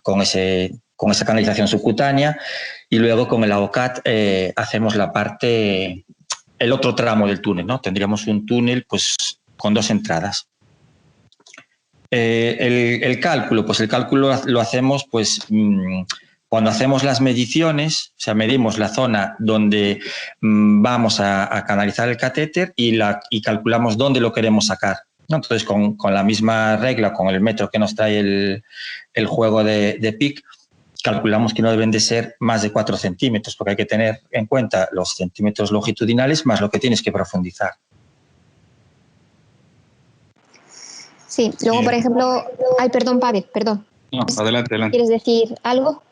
Speaker 2: con esa canalización subcutánea y luego con el Avocat hacemos el otro tramo del túnel, ¿no? Tendríamos un túnel pues con 2 entradas. El cálculo lo hacemos pues cuando hacemos las mediciones, o sea, medimos la zona donde vamos a canalizar el catéter y calculamos dónde lo queremos sacar, ¿no? Entonces, con la misma regla, con el metro que nos trae el juego de PIC, calculamos que no deben de ser más de 4 centímetros, porque hay que tener en cuenta los centímetros longitudinales más lo que tienes que profundizar.
Speaker 1: Sí, luego, por ejemplo... Ay, perdón, Pavel, perdón.
Speaker 3: No, adelante.
Speaker 1: ¿Quieres decir algo?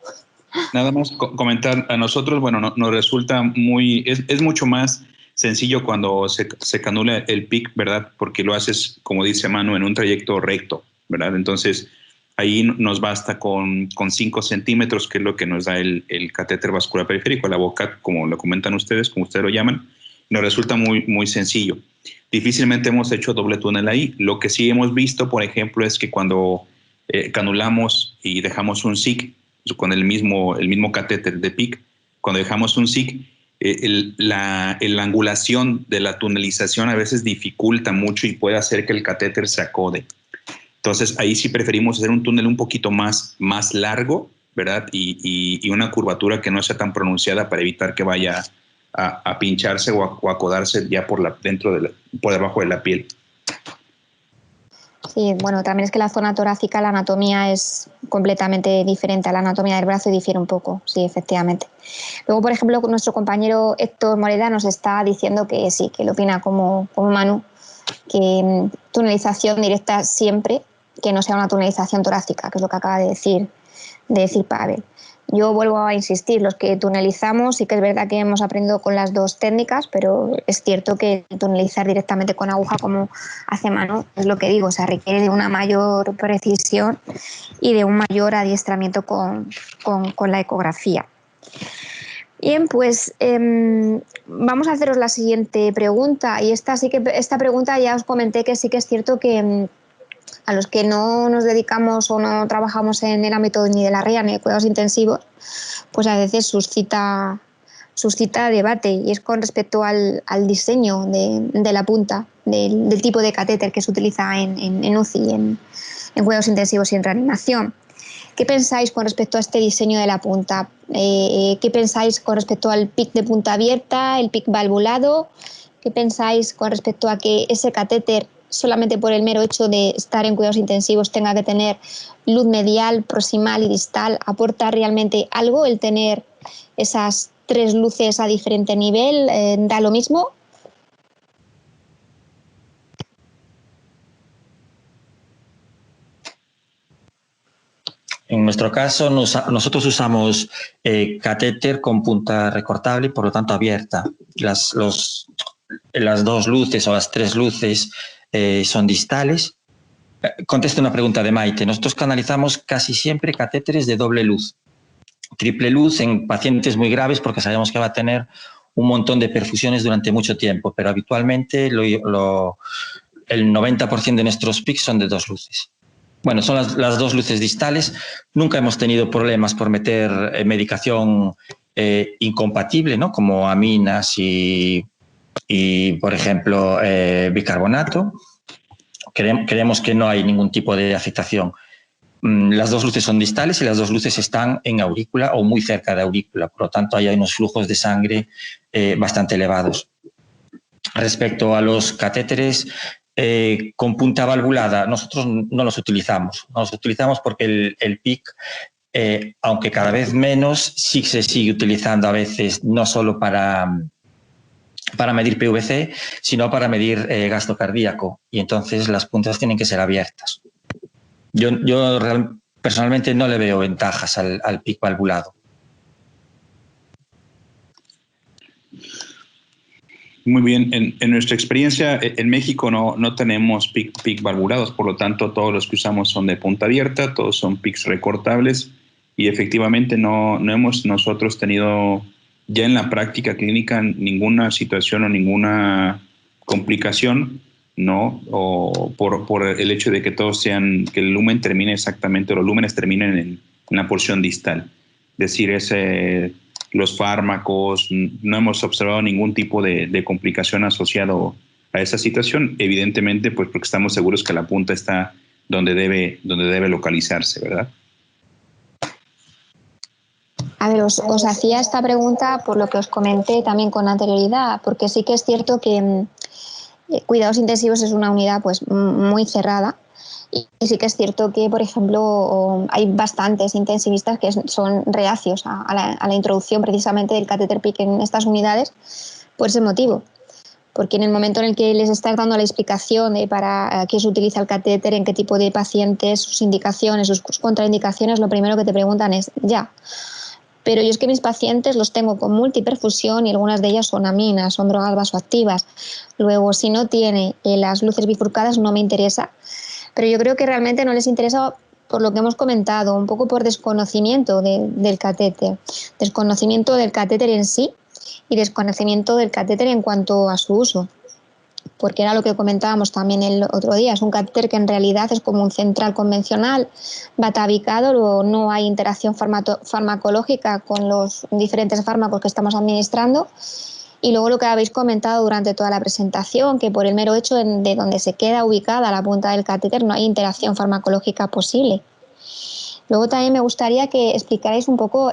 Speaker 3: Nada más comentar a nosotros, bueno, nos resulta es mucho más sencillo cuando se canula el PIC, ¿verdad? Porque lo haces, como dice Manu, en un trayecto recto, ¿verdad? Entonces, ahí nos basta con 5 centímetros, que es lo que nos da el catéter vascular periférico, la boca, como lo comentan ustedes, como ustedes lo llaman. Nos resulta muy sencillo. Difícilmente hemos hecho doble túnel ahí. Lo que sí hemos visto, por ejemplo, es que cuando canulamos y dejamos un SIC con el mismo catéter de PIC, cuando dejamos un SIC, la angulación de la tunelización a veces dificulta mucho y puede hacer que el catéter se acode. Entonces, ahí sí preferimos hacer un túnel un poquito más largo, ¿verdad? Y una curvatura que no sea tan pronunciada para evitar que vaya a pincharse o a acodarse ya por debajo de la piel.
Speaker 1: Sí, bueno, también es que la zona torácica, la anatomía es completamente diferente a la anatomía del brazo y difiere un poco, sí, efectivamente. Luego, por ejemplo, nuestro compañero Héctor Moreda nos está diciendo que sí, que lo opina como Manu, que tunelización directa siempre, que no sea una tunelización torácica, que es lo que acaba de decir Pavel. Yo vuelvo a insistir, los que tunelizamos, sí que es verdad que hemos aprendido con las dos técnicas, pero es cierto que tunelizar directamente con aguja, como hace Manu, es lo que digo, o sea, requiere de una mayor precisión y de un mayor adiestramiento con la ecografía. Bien, pues vamos a haceros la siguiente pregunta, y esta pregunta ya os comenté que sí que es cierto que a los que no nos dedicamos o no trabajamos en el ámbito ni de la RIA ni de cuidados intensivos, pues a veces suscita debate, y es con respecto al diseño de la punta, del tipo de catéter que se utiliza en UCI, en cuidados intensivos y en reanimación. ¿Qué pensáis con respecto a este diseño de la punta? ¿Qué pensáis con respecto al PIC de punta abierta, el PIC valvulado? ¿Qué pensáis con respecto a que ese catéter, solamente por el mero hecho de estar en cuidados intensivos, tenga que tener luz medial, proximal y distal? ¿Aporta realmente algo el tener esas 3 luces a diferente nivel? ¿Da lo mismo?
Speaker 2: En nuestro caso, nosotros usamos catéter con punta recortable y por lo tanto abierta. Las 2 luces o las 3 luces son distales. Contesto una pregunta de Maite. Nosotros canalizamos casi siempre catéteres de doble luz. Triple luz en pacientes muy graves porque sabemos que va a tener un montón de perfusiones durante mucho tiempo, pero habitualmente el 90% de nuestros PICs son de 2 luces. Bueno, son las 2 luces distales. Nunca hemos tenido problemas por meter medicación incompatible, ¿no? Como aminas y por ejemplo, bicarbonato. Creemos que no hay ningún tipo de afectación. Las 2 luces son distales y las 2 luces están en aurícula o muy cerca de aurícula. Por lo tanto, hay unos flujos de sangre bastante elevados. Respecto a los catéteres con punta valvulada, nosotros no los utilizamos. No los utilizamos porque el PIC, aunque cada vez menos, sí se sigue utilizando a veces, no solo para medir PVC, sino para medir gasto cardíaco. Y entonces las puntas tienen que ser abiertas. Yo personalmente no le veo ventajas al PIC valvulado.
Speaker 3: Muy bien. En nuestra experiencia, en México no tenemos PIC valvulados, por lo tanto todos los que usamos son de punta abierta, todos son PICs recortables, y efectivamente no hemos nosotros tenido ya en la práctica clínica ninguna situación o ninguna complicación, ¿no? O por el hecho de que todos que el lumen termine exactamente, los lúmenes terminen en la porción distal. Es decir, los fármacos, no hemos observado ningún tipo de complicación asociado a esa situación, evidentemente pues porque estamos seguros que la punta está donde debe localizarse, ¿verdad?
Speaker 1: A ver, os hacía esta pregunta por lo que os comenté también con anterioridad, porque sí que es cierto que cuidados intensivos es una unidad pues muy cerrada, y sí que es cierto que, por ejemplo, hay bastantes intensivistas que son reacios a la introducción precisamente del catéter PIC en estas unidades por ese motivo. Porque en el momento en el que les estás dando la explicación de para qué se utiliza el catéter, en qué tipo de pacientes, sus indicaciones, sus contraindicaciones, lo primero que te preguntan es, Pero yo es que mis pacientes los tengo con multiperfusión y algunas de ellas son aminas, son drogas vasoactivas. Luego, si no tiene las luces bifurcadas, no me interesa. Pero yo creo que realmente no les interesa por lo que hemos comentado, un poco por desconocimiento del catéter. Desconocimiento del catéter en sí y desconocimiento del catéter en cuanto a su uso. Porque era lo que comentábamos también el otro día, es un catéter que en realidad es como un central convencional, batabicado, luego no hay interacción farmacológica con los diferentes fármacos que estamos administrando, y luego lo que habéis comentado durante toda la presentación, que por el mero hecho de donde se queda ubicada la punta del catéter no hay interacción farmacológica posible. Luego también me gustaría que explicarais un poco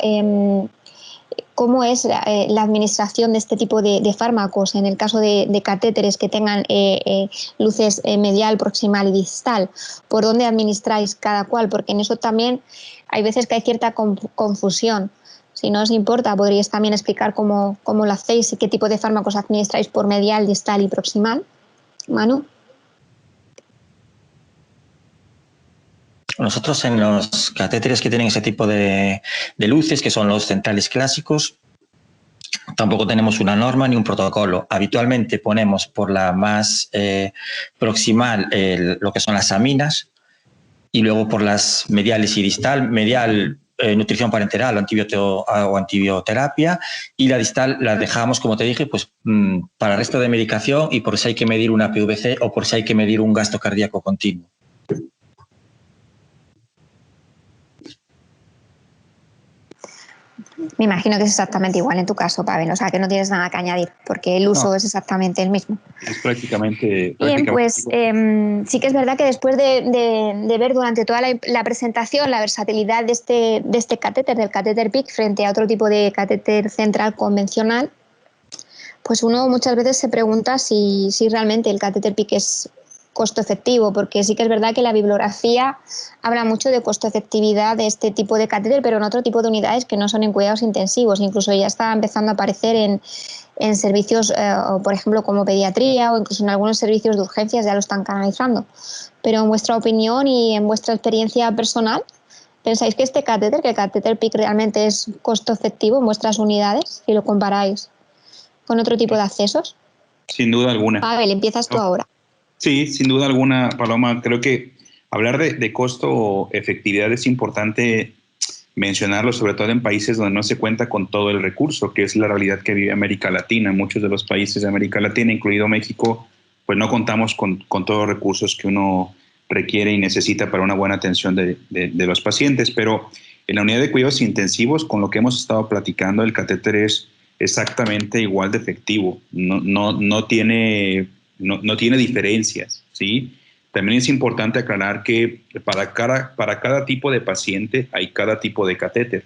Speaker 1: cómo es la administración de este tipo de fármacos en el caso de catéteres que tengan luces medial, proximal y distal. ¿Por dónde administráis cada cual? Porque en eso también hay veces que hay cierta confusión. Si no os importa, podríais también explicar cómo lo hacéis y qué tipo de fármacos administráis por medial, distal y proximal. Manu.
Speaker 2: Nosotros en los catéteres que tienen ese tipo de luces, que son los centrales clásicos, tampoco tenemos una norma ni un protocolo. Habitualmente ponemos por la más proximal lo que son las aminas y luego por las mediales y distal. Medial, nutrición parenteral o antibioterapia, y la distal la dejamos, como te dije, pues para el resto de medicación y por si hay que medir una PVC o por si hay que medir un gasto cardíaco continuo.
Speaker 1: Me imagino que es exactamente igual en tu caso, Pavel, o sea que no tienes nada que añadir, porque el uso es exactamente el mismo.
Speaker 3: Es prácticamente
Speaker 1: Bien, pues sí que es verdad que después de ver durante toda la presentación la versatilidad de este catéter, del catéter PICC, frente a otro tipo de catéter central convencional, pues uno muchas veces se pregunta si realmente el catéter PICC es costo efectivo, porque sí que es verdad que la bibliografía habla mucho de costo efectividad de este tipo de catéter, pero en otro tipo de unidades que no son en cuidados intensivos. Incluso ya está empezando a aparecer en servicios, por ejemplo, como pediatría, o incluso en algunos servicios de urgencias ya lo están canalizando. Pero en vuestra opinión y en vuestra experiencia personal, ¿pensáis que este catéter, que el catéter PICC realmente es costo efectivo en vuestras unidades, si lo comparáis con otro tipo de accesos?
Speaker 3: Sin duda alguna.
Speaker 1: Pavel, empiezas tú ahora.
Speaker 3: Sí, sin duda alguna, Paloma. Creo que hablar de costo-efectividad es importante mencionarlo, sobre todo en países donde no se cuenta con todo el recurso, que es la realidad que vive América Latina. Muchos de los países de América Latina, incluido México, pues no contamos con todos los recursos que uno requiere y necesita para una buena atención de los pacientes. Pero en la unidad de cuidados intensivos, con lo que hemos estado platicando, el catéter es exactamente igual de efectivo. No tiene diferencias, ¿sí? También es importante aclarar que para cada tipo de paciente hay cada tipo de catéter,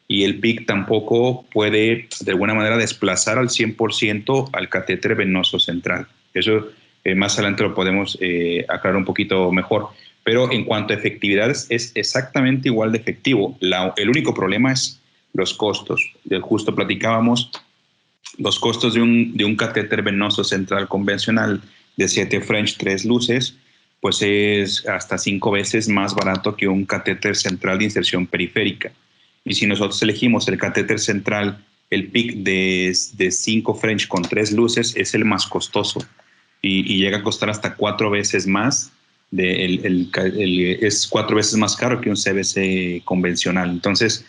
Speaker 3: y el PICC tampoco puede de alguna manera desplazar al 100% al catéter venoso central. Eso más adelante lo podemos aclarar un poquito mejor. Pero en cuanto a efectividad es exactamente igual de efectivo. El único problema es los costos. Justo platicábamos los costos de un catéter venoso central convencional de 7 French 3 luces, pues es hasta 5 veces más barato que un catéter central de inserción periférica. Y si nosotros elegimos el catéter central, el PICC de 5 French con 3 luces es el más costoso y llega a costar hasta 4 veces más. Es 4 veces más caro que un CBC convencional. Entonces,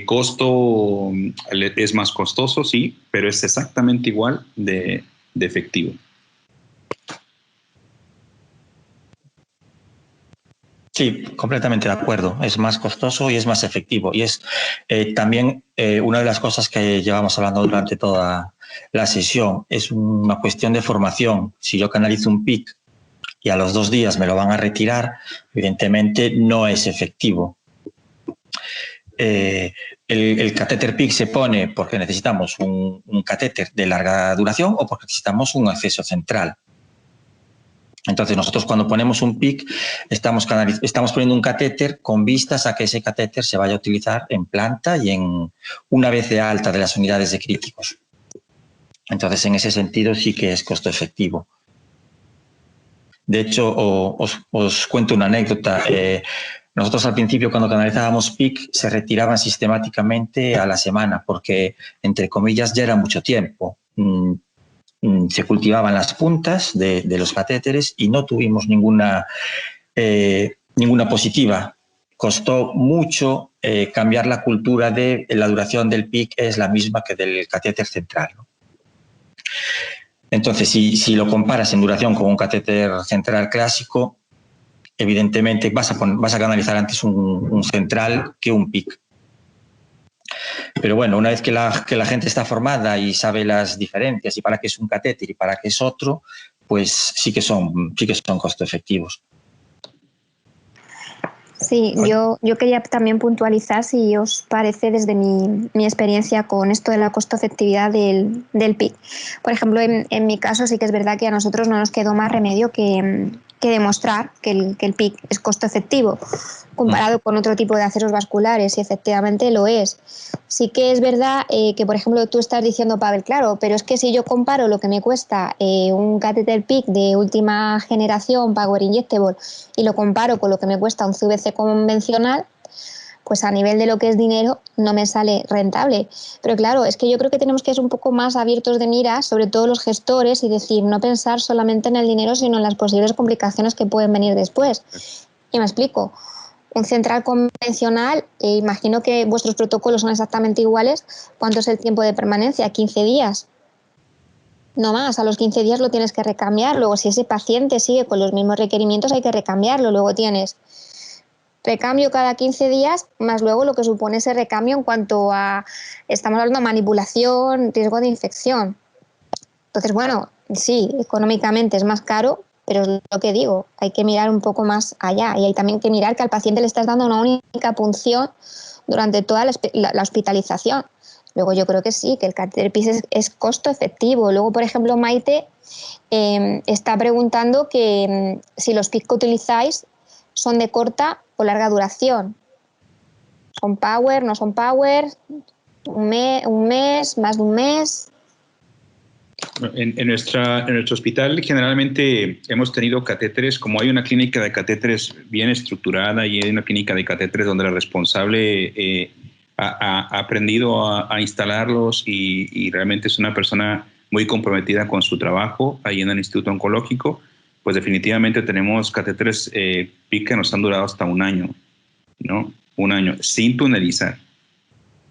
Speaker 3: costo es más costoso, sí, pero es exactamente igual de efectivo.
Speaker 2: Sí, completamente de acuerdo. Es más costoso y es más efectivo. Y es también una de las cosas que llevamos hablando durante toda la sesión. Es una cuestión de formación. Si yo canalizo un PICC y a los 2 días me lo van a retirar, evidentemente no es efectivo. El catéter PICC se pone porque necesitamos un catéter de larga duración o porque necesitamos un acceso central. Entonces, nosotros cuando ponemos un PICC estamos poniendo un catéter con vistas a que ese catéter se vaya a utilizar en planta y una vez de alta de las unidades de críticos. Entonces, en ese sentido sí que es costo efectivo. De hecho, os cuento una anécdota. Nosotros al principio, cuando canalizábamos PIC, se retiraban sistemáticamente a la semana porque, entre comillas, ya era mucho tiempo. Se cultivaban las puntas de los catéteres y no tuvimos ninguna positiva. Costó mucho cambiar la cultura de la duración del PIC, es la misma que del catéter central, ¿no? Entonces, si lo comparas en duración con un catéter central clásico, evidentemente vas a canalizar antes un central que un PIC. Pero bueno, una vez que la gente está formada y sabe las diferencias y para qué es un catéter y para qué es otro, pues sí que son costo efectivos.
Speaker 1: Sí, yo quería también puntualizar, si os parece, desde mi experiencia con esto de la costo-efectividad del PIC. Por ejemplo, en mi caso sí que es verdad que a nosotros no nos quedó más remedio que demostrar que el PIC es costo-efectivo comparado con otro tipo de aceros vasculares, y efectivamente lo es. Sí que es verdad que, por ejemplo, tú estás diciendo, Pavel, claro, pero es que si yo comparo lo que me cuesta un catéter PIC de última generación, Power Injectable, y lo comparo con lo que me cuesta un CVC convencional, pues a nivel de lo que es dinero no me sale rentable. Pero claro, es que yo creo que tenemos que ser un poco más abiertos de miras, sobre todo los gestores, y decir, no pensar solamente en el dinero, sino en las posibles complicaciones que pueden venir después. Y me explico. Un central convencional, imagino que vuestros protocolos son exactamente iguales. ¿Cuánto es el tiempo de permanencia? 15 días. No más, a los 15 días lo tienes que recambiar. Luego, si ese paciente sigue con los mismos requerimientos, hay que recambiarlo. Luego tienes recambio cada 15 días, más luego lo que supone ese recambio en cuanto a, estamos hablando de manipulación, riesgo de infección. Entonces, bueno, sí, económicamente es más caro, pero es lo que digo, hay que mirar un poco más allá y hay también que mirar que al paciente le estás dando una única punción durante toda la hospitalización. Luego yo creo que sí, que el catéter PIC es costo efectivo. Luego, por ejemplo, Maite está preguntando que si los PIC que utilizáis son de corta o larga duración. ¿Son power, no son power? ¿Un mes, más de un mes?
Speaker 3: En nuestro hospital generalmente hemos tenido catéteres, como hay una clínica de catéteres bien estructurada y hay una clínica de catéteres donde la responsable ha aprendido a instalarlos y realmente es una persona muy comprometida con su trabajo ahí en el Instituto Oncológico, pues definitivamente tenemos catéteres PIC que nos han durado hasta un año, ¿no? Un año, sin tunelizar.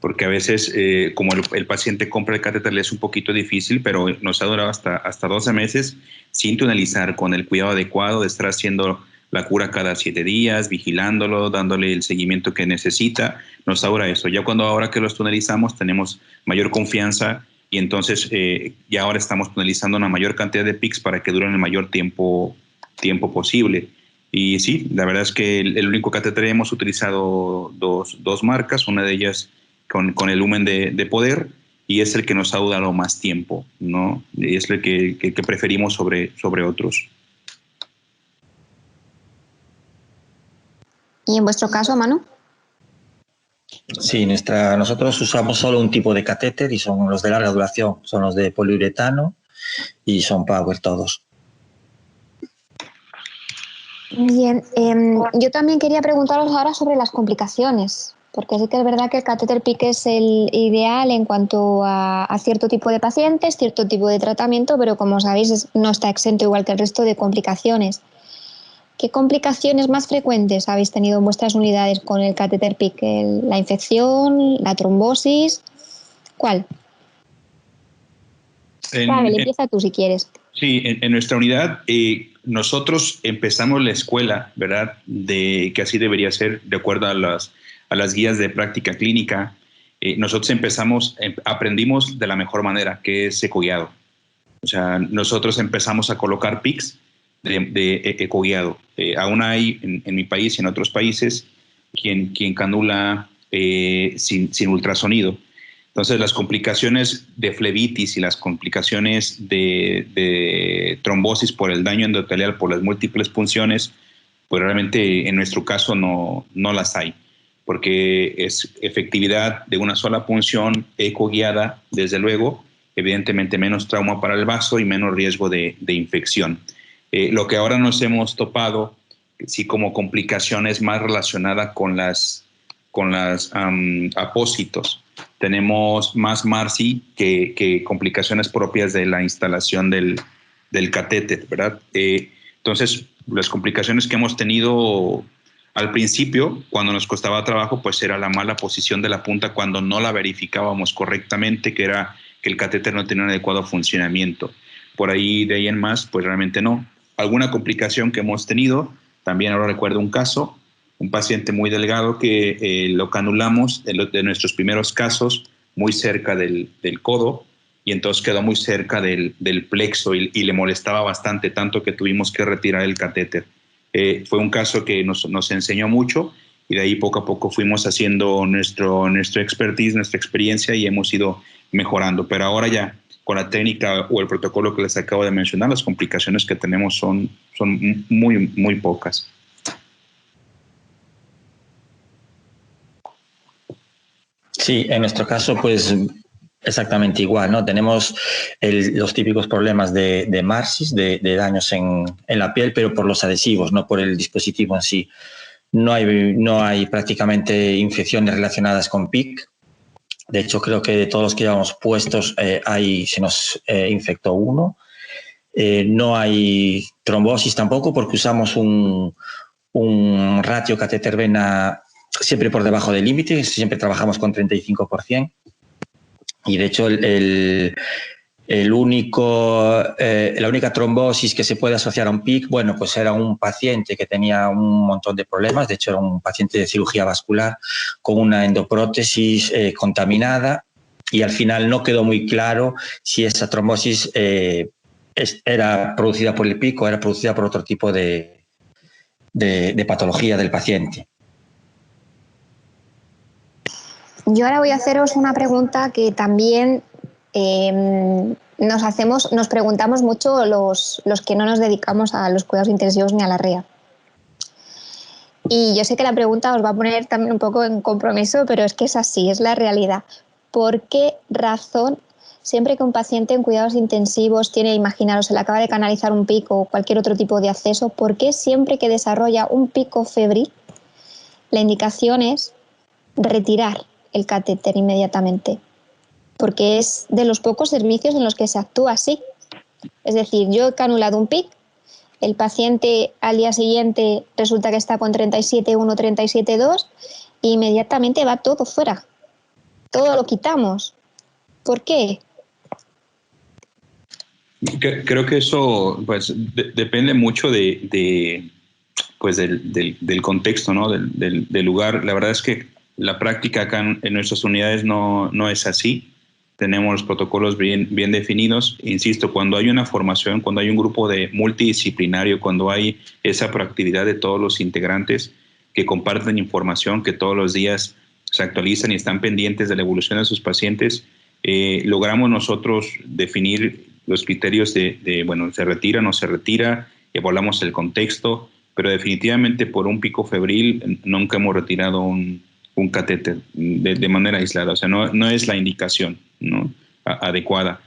Speaker 3: Porque a veces, como el paciente compra el catéter, le es un poquito difícil, pero nos ha durado hasta 12 meses sin tunelizar, con el cuidado adecuado de estar haciendo la cura cada 7 días, vigilándolo, dándole el seguimiento que necesita. Nos dura eso. Ya ahora que los tunelizamos, tenemos mayor confianza y entonces ya ahora estamos tunelizando una mayor cantidad de PICs para que duren el mayor tiempo posible. Y sí, la verdad es que el único catéter hemos utilizado dos marcas, una de ellas con el lumen de poder, y es el que nos ha durado más tiempo, ¿no? Y es el que preferimos sobre otros.
Speaker 1: ¿Y en vuestro caso, Manu?
Speaker 2: Sí, nosotros usamos solo un tipo de catéter y son los de larga duración, son los de poliuretano y son power todos.
Speaker 1: Bien, yo también quería preguntaros ahora sobre las complicaciones, porque sí que es verdad que el catéter PIC es el ideal en cuanto a cierto tipo de pacientes, cierto tipo de tratamiento, pero como sabéis no está exento igual que el resto de complicaciones. ¿Qué complicaciones más frecuentes habéis tenido en vuestras unidades con el catéter PIC? ¿La infección, la trombosis? ¿Cuál? Pavel, empieza tú si quieres.
Speaker 3: Sí, en nuestra unidad nosotros empezamos la escuela, ¿verdad? Que así debería ser, de acuerdo a las guías de práctica clínica. Nosotros aprendimos de la mejor manera, que es ecoguiado. O sea, nosotros empezamos a colocar PICs de ecoguiado. Aún hay en mi país y en otros países quien canula sin ultrasonido. Entonces, las complicaciones de flebitis y las complicaciones de trombosis por el daño endotelial por las múltiples punciones, pues realmente en nuestro caso no las hay, porque es efectividad de una sola punción ecoguiada, desde luego, evidentemente menos trauma para el vaso y menos riesgo de infección. Lo que ahora nos hemos topado, sí como complicaciones más relacionadas con las apósitos. Tenemos más MARSI que complicaciones propias de la instalación del catéter, ¿verdad? Entonces, las complicaciones que hemos tenido al principio, cuando nos costaba trabajo, pues era la mala posición de la punta cuando no la verificábamos correctamente, que era que el catéter no tenía un adecuado funcionamiento. Por ahí, de ahí en más, pues realmente no. Alguna complicación que hemos tenido, también ahora recuerdo un caso, un paciente muy delgado que lo canulamos de nuestros primeros casos muy cerca del codo, y entonces quedó muy cerca del plexo y le molestaba bastante, tanto que tuvimos que retirar el catéter. Fue un caso que nos enseñó mucho, y de ahí poco a poco fuimos haciendo nuestro expertise, nuestra experiencia, y hemos ido mejorando. Pero ahora ya, con la técnica o el protocolo que les acabo de mencionar, las complicaciones que tenemos son muy, muy pocas.
Speaker 2: Sí, en nuestro caso, pues exactamente igual, ¿no? Tenemos los típicos problemas de MARSIS, de daños en la piel, pero por los adhesivos, no por el dispositivo en sí. No hay prácticamente infecciones relacionadas con PIC. De hecho, creo que de todos los que llevamos puestos, se nos infectó uno. No hay trombosis tampoco, porque usamos un ratio catéter-vena siempre por debajo del límite, siempre trabajamos con 35%. Y de hecho, la única trombosis que se puede asociar a un PIC, bueno, pues era un paciente que tenía un montón de problemas. De hecho, era un paciente de cirugía vascular con una endoprótesis contaminada, y al final no quedó muy claro si esa trombosis era producida por el PIC o era producida por otro tipo de patología del paciente.
Speaker 1: Yo ahora voy a haceros una pregunta que también nos preguntamos mucho los que no nos dedicamos a los cuidados intensivos ni a la REA. Y yo sé que la pregunta os va a poner también un poco en compromiso, pero es que es así, es la realidad. ¿Por qué razón, siempre que un paciente en cuidados intensivos tiene, imaginaros, se le acaba de canalizar un pico o cualquier otro tipo de acceso, por qué siempre que desarrolla un pico febril, la indicación es retirar el catéter inmediatamente? Porque es de los pocos servicios en los que se actúa así. Es decir, yo he canulado un PIC, el paciente al día siguiente resulta que está con 37,1, 37,2 e inmediatamente va todo fuera. Todo lo quitamos. ¿Por qué?
Speaker 3: Creo que eso pues depende mucho del contexto, ¿no? del lugar. La verdad es que la práctica acá en nuestras unidades no es así. Tenemos los protocolos bien definidos. Insisto, cuando hay una formación, cuando hay un grupo multidisciplinario, cuando hay esa proactividad de todos los integrantes que comparten información, que todos los días se actualizan y están pendientes de la evolución de sus pacientes, logramos nosotros definir los criterios bueno, se retira, no se retira, evaluamos el contexto, pero definitivamente por un pico febril nunca hemos retirado un catéter de manera aislada. O sea, no es la indicación, ¿no? Adecuada.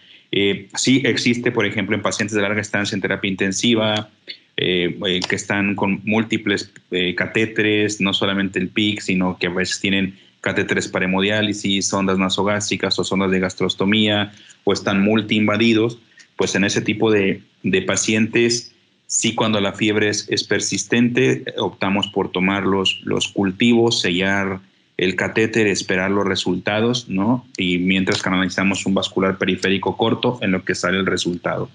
Speaker 3: Sí existe, por ejemplo, en pacientes de larga estancia en terapia intensiva, que están con múltiples catéteres, no solamente el PIC, sino que a veces tienen catéteres para hemodiálisis, sondas nasogástricas o sondas de gastrostomía, o están multiinvadidos. Pues en ese tipo de pacientes, sí, cuando la fiebre es persistente, optamos por tomar los cultivos, sellar el catéter, esperar los resultados, ¿no? Y mientras canalizamos un vascular periférico corto en lo que sale el resultado.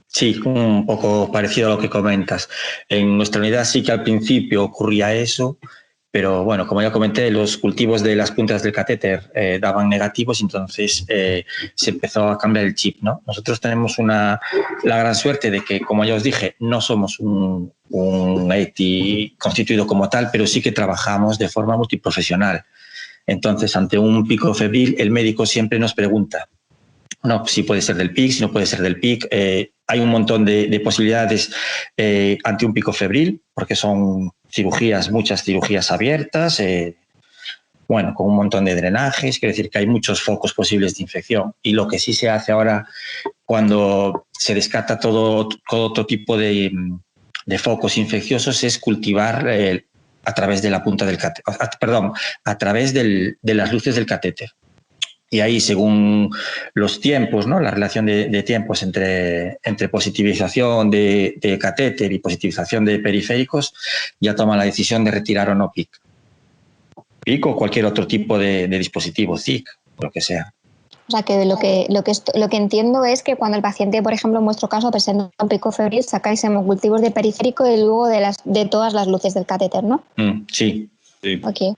Speaker 2: Sí, un poco parecido a lo que comentas. En nuestra unidad sí que al principio ocurría eso, pero bueno, como ya comenté, los cultivos de las puntas del catéter daban negativos, entonces se empezó a cambiar el chip, ¿no? Nosotros tenemos la gran suerte de que, como ya os dije, no somos un ETI constituido como tal, pero sí que trabajamos de forma multiprofesional. Entonces, ante un pico febril, el médico siempre nos pregunta, no, si puede ser del PIC, si no puede ser del PIC. Hay un montón de posibilidades ante un pico febril, porque son muchas cirugías abiertas, bueno, con un montón de drenajes, quiere decir que hay muchos focos posibles de infección. Y lo que sí se hace ahora cuando se descarta todo otro tipo de focos infecciosos, es cultivar a través de la punta del catéter, perdón, a través de las luces del catéter. Y ahí, según los tiempos, ¿no?, la relación de tiempos entre positivización de catéter y positivización de periféricos, ya toma la decisión de retirar o no PIC. PIC o cualquier otro tipo de dispositivo, CIC, lo que sea.
Speaker 1: O sea, que lo que entiendo es que cuando el paciente, por ejemplo, en vuestro caso, presenta un pico febril, sacáis hemocultivos de periférico y luego de todas las luces del catéter, ¿no?
Speaker 2: Sí.
Speaker 1: Ok.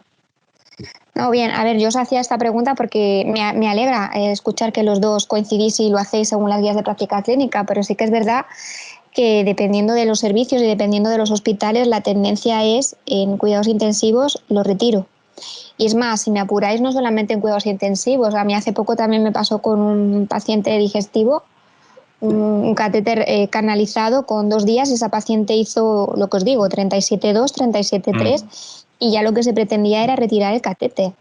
Speaker 1: No, bien, a ver, yo os hacía esta pregunta porque me alegra escuchar que los dos coincidís y lo hacéis según las guías de práctica clínica, pero sí que es verdad que dependiendo de los servicios y dependiendo de los hospitales, la tendencia es en cuidados intensivos lo retiro. Y es más, si me apuráis, no solamente en cuidados intensivos, a mí hace poco también me pasó con un paciente digestivo, un catéter canalizado con 2 días, esa paciente hizo lo que os digo, 37.2, 37.3, y ya lo que se pretendía era retirar el catéter.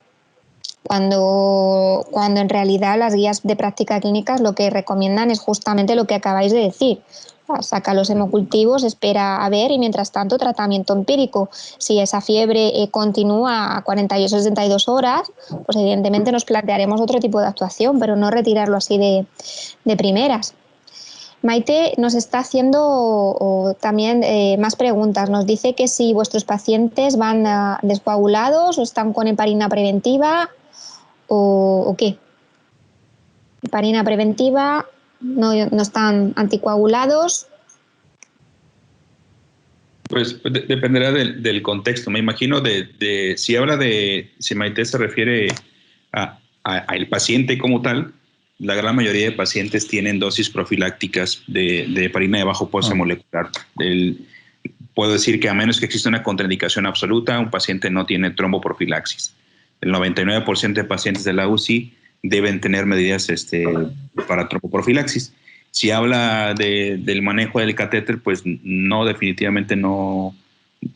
Speaker 1: Cuando en realidad las guías de práctica clínicas lo que recomiendan es justamente lo que acabáis de decir. Saca los hemocultivos, espera a ver y mientras tanto tratamiento empírico. Si esa fiebre continúa a 48 o 72 horas, pues evidentemente nos plantearemos otro tipo de actuación, pero no retirarlo así de primeras. Maite nos está haciendo también más preguntas. Nos dice que si vuestros pacientes van descoagulados o están con heparina preventiva o qué. Heparina preventiva, no están anticoagulados.
Speaker 3: Pues dependerá del contexto. Me imagino si Maite se refiere al paciente como tal, la gran mayoría de pacientes tienen dosis profilácticas de heparina de bajo peso molecular. Puedo decir que a menos que exista una contraindicación absoluta, un paciente no tiene tromboprofilaxis. El 99% de pacientes de la UCI deben tener medidas para tromboprofilaxis. Si habla del manejo del catéter, pues no, definitivamente no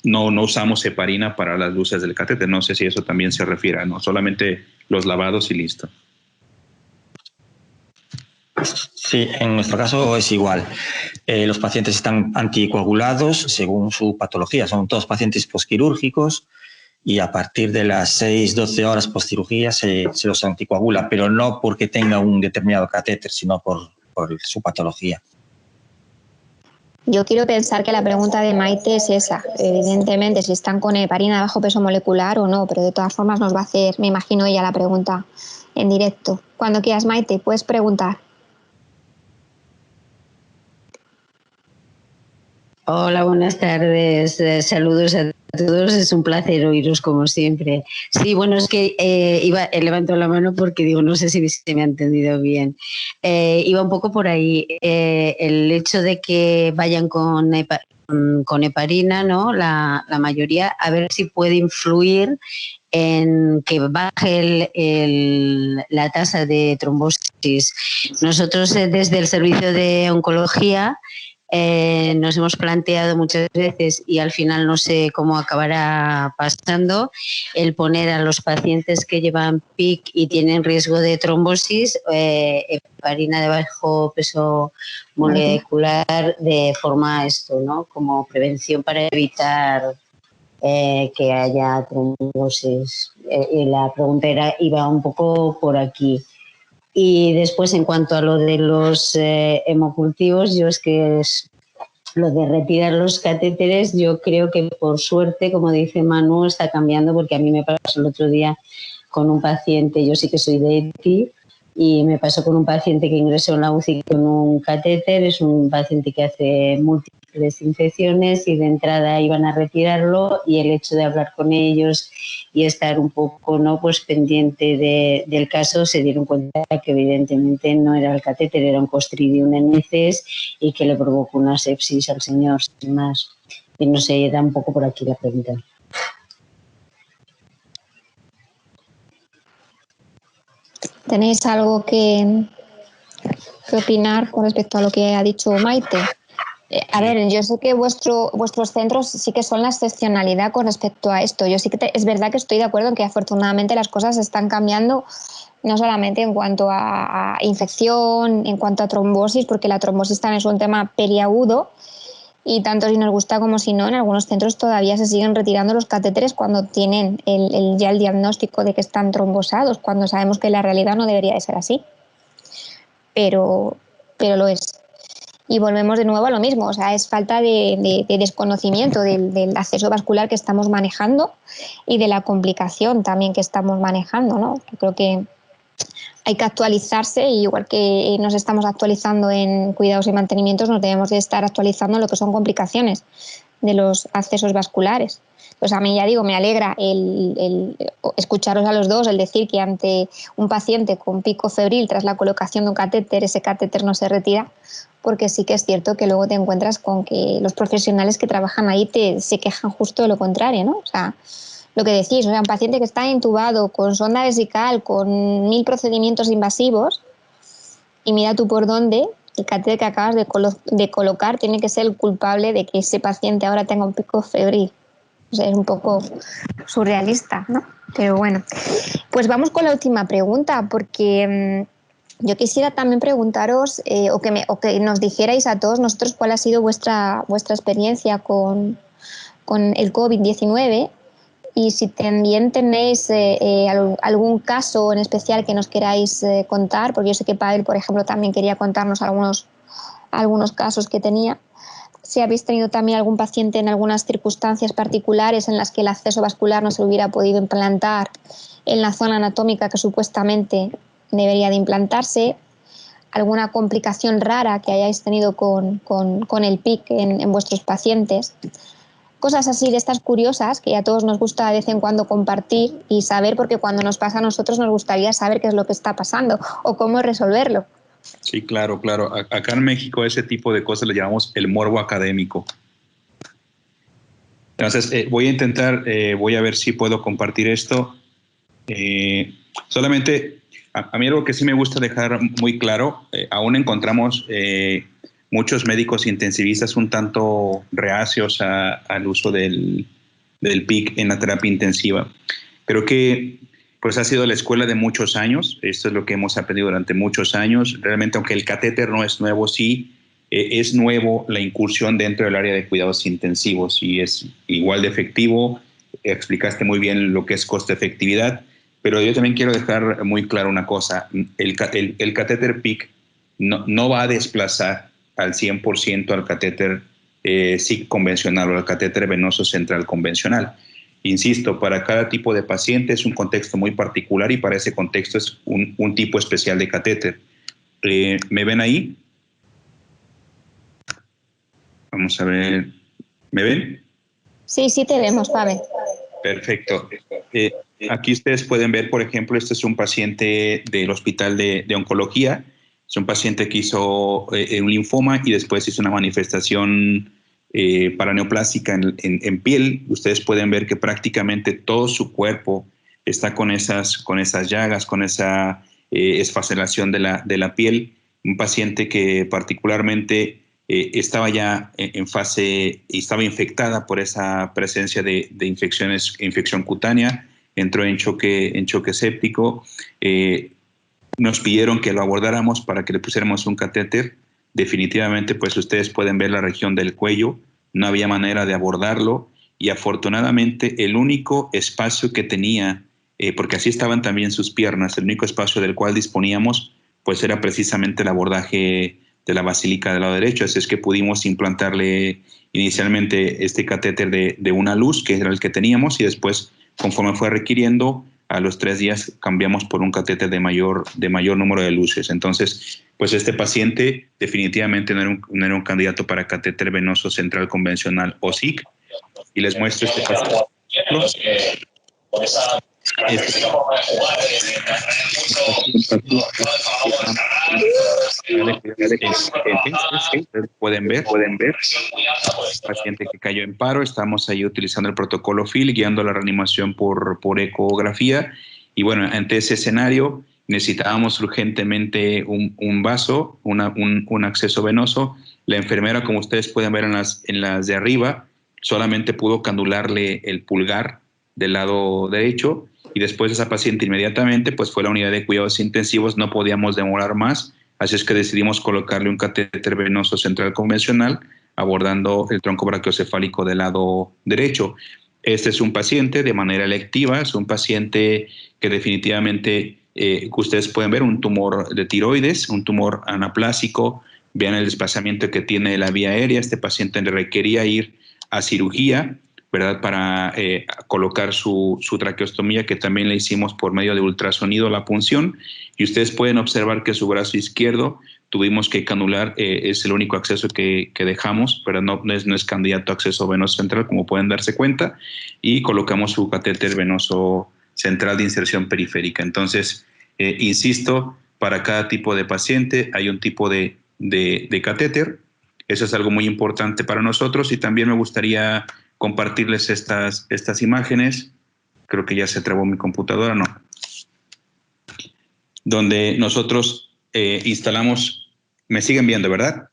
Speaker 3: usamos heparina para las luces del catéter. No sé si eso también se refiere, ¿no? Solamente los lavados y listo.
Speaker 2: Sí, en nuestro caso es igual. Los pacientes están anticoagulados según su patología. Son todos pacientes posquirúrgicos y a partir de las 6-12 horas postcirugía se los anticoagula, pero no porque tenga un determinado catéter, sino por su patología.
Speaker 1: Yo quiero pensar que la pregunta de Maite es esa. Evidentemente, si están con heparina de bajo peso molecular o no, pero de todas formas nos va a hacer, me imagino, ella la pregunta en directo. Cuando quieras, Maite, puedes preguntar.
Speaker 4: Hola, buenas tardes. Saludos a todos. Es un placer oíros como siempre. Sí, bueno, es que he levantado la mano porque digo, no sé si se me ha entendido bien. Iba un poco por ahí. El hecho de que vayan con heparina, ¿no? La mayoría, a ver si puede influir en que baje la tasa de trombosis. Nosotros desde el servicio de oncología nos hemos planteado muchas veces y al final no sé cómo acabará pasando el poner a los pacientes que llevan PIC y tienen riesgo de trombosis heparina de bajo peso molecular de forma ¿no? Como prevención para evitar que haya trombosis. Y la pregunta iba un poco por aquí. Y después, en cuanto a lo de los hemocultivos, lo de retirar los catéteres, yo creo que por suerte, como dice Manu, está cambiando, porque a mí me pasó el otro día con un paciente, yo sí que soy de EPI, y me pasó con un paciente que ingresó en la UCI con un catéter. Es un paciente que hace múltiples infecciones y de entrada iban a retirarlo, y el hecho de hablar con ellos y estar un poco pues pendiente del caso, se dieron cuenta que evidentemente no era el catéter, era un Clostridium neces y que le provocó una sepsis al señor, sin más. Y no sé, da un poco por aquí la pregunta.
Speaker 1: ¿Tenéis algo que opinar con respecto a lo que ha dicho Maite? A ver, yo sé que vuestros centros sí que son la excepcionalidad con respecto a esto. Yo sí que es verdad que estoy de acuerdo en que afortunadamente las cosas están cambiando no solamente en cuanto a infección, en cuanto a trombosis, porque la trombosis también es un tema periagudo, y tanto si nos gusta como si no, en algunos centros todavía se siguen retirando los catéteres cuando tienen ya el diagnóstico de que están trombosados, cuando sabemos que la realidad no debería de ser así, pero lo es. Y volvemos de nuevo a lo mismo, o sea, es falta de desconocimiento del acceso vascular que estamos manejando y de la complicación también que estamos manejando, ¿no? Yo creo que hay que actualizarse, y igual que nos estamos actualizando en cuidados y mantenimientos, nos debemos de estar actualizando en lo que son complicaciones de los accesos vasculares. Pues a mí, ya digo, me alegra el escucharos a los dos, el decir que ante un paciente con pico febril tras la colocación de un catéter, ese catéter no se retira, porque sí que es cierto que luego te encuentras con que los profesionales que trabajan ahí se quejan justo de lo contrario, ¿no? O sea, lo que decís, o sea, un paciente que está intubado con sonda vesical, con 1000 procedimientos invasivos, y mira tú por dónde el catéter que acabas de colocar tiene que ser el culpable de que ese paciente ahora tenga un pico febril. O sea, es un poco surrealista, ¿no? Pero bueno, pues vamos con la última pregunta, porque yo quisiera también preguntaros o que nos dijerais a todos nosotros cuál ha sido vuestra experiencia con el COVID-19, y si también tenéis algún caso en especial que nos queráis contar, porque yo sé que Pavel, por ejemplo, también quería contarnos algunos casos que tenía. Si habéis tenido también algún paciente en algunas circunstancias particulares en las que el acceso vascular no se hubiera podido implantar en la zona anatómica que supuestamente debería de implantarse, alguna complicación rara que hayáis tenido con el PIC en vuestros pacientes. Cosas así de estas curiosas que a todos nos gusta de vez en cuando compartir y saber, porque cuando nos pasa a nosotros nos gustaría saber qué es lo que está pasando o cómo resolverlo.
Speaker 3: Sí, claro, claro. Acá en México ese tipo de cosas le llamamos el morbo académico. Entonces, voy a intentar, voy a ver si puedo compartir esto. Solamente, a mí algo que sí me gusta dejar muy claro, aún encontramos muchos médicos intensivistas un tanto reacios al uso del PIC en la terapia intensiva. Creo que pues ha sido la escuela de muchos años. Esto es lo que hemos aprendido durante muchos años. Realmente, aunque el catéter no es nuevo, sí es nuevo la incursión dentro del área de cuidados intensivos, y es igual de efectivo. Explicaste muy bien lo que es costo-efectividad, pero yo también quiero dejar muy claro una cosa. El catéter PIC no va a desplazar al 100% al catéter SIC convencional o al catéter venoso central convencional. Insisto, para cada tipo de paciente es un contexto muy particular, y para ese contexto es un tipo especial de catéter. ¿Me ven ahí? Vamos a ver. ¿Me ven?
Speaker 1: Sí, sí te vemos, Pavel.
Speaker 3: Perfecto. Aquí ustedes pueden ver, por ejemplo, este es un paciente del Hospital de Oncología. Es un paciente que hizo un linfoma y después hizo una manifestación paraneoplástica en piel. Ustedes pueden ver que prácticamente todo su cuerpo está con esas llagas, con esa esfacelación de la piel. Un paciente que particularmente estaba ya en fase y estaba infectada por esa presencia de infección cutánea, entró en choque séptico. Nos pidieron que lo abordáramos para que le pusiéramos un catéter. Definitivamente, pues ustedes pueden ver la región del cuello, no había manera de abordarlo, y afortunadamente el único espacio que tenía, porque así estaban también sus piernas, el único espacio del cual disponíamos, pues era precisamente el abordaje de la basílica del lado derecho. Así es que pudimos implantarle inicialmente este catéter de una luz, que era el que teníamos, y después, conforme fue requiriendo, a los 3 días cambiamos por un catéter de mayor número de luces. Entonces, pues este paciente definitivamente no era un candidato para catéter venoso central convencional o SIC. Y les muestro este paciente. Pueden ver paciente que cayó en paro. Estamos ahí utilizando el protocolo FIL, guiando la reanimación por ecografía, y bueno, ante ese escenario necesitábamos urgentemente un vaso, un acceso venoso. La enfermera, como ustedes pueden ver en las de arriba, solamente pudo canularle el pulgar del lado derecho, y después esa paciente inmediatamente pues fue a la unidad de cuidados intensivos, no podíamos demorar más, así es que decidimos colocarle un catéter venoso central convencional abordando el tronco brachiocefálico del lado derecho. Este es un paciente de manera electiva, es un paciente que definitivamente, ustedes pueden ver un tumor de tiroides, un tumor anaplásico, vean el desplazamiento que tiene de la vía aérea. Este paciente le requería ir a cirugía, ¿verdad?, para colocar su traqueostomía, que también le hicimos por medio de ultrasonido, la punción, y ustedes pueden observar que su brazo izquierdo tuvimos que canular, es el único acceso que dejamos, pero no es candidato a acceso venoso central, como pueden darse cuenta, y colocamos su catéter venoso central de inserción periférica. Entonces, insisto, para cada tipo de paciente hay un tipo de catéter. Eso es algo muy importante para nosotros, y también me gustaría compartirles estas imágenes. Creo que ya se trabó mi computadora, ¿no? Donde nosotros instalamos, me siguen viendo, ¿verdad?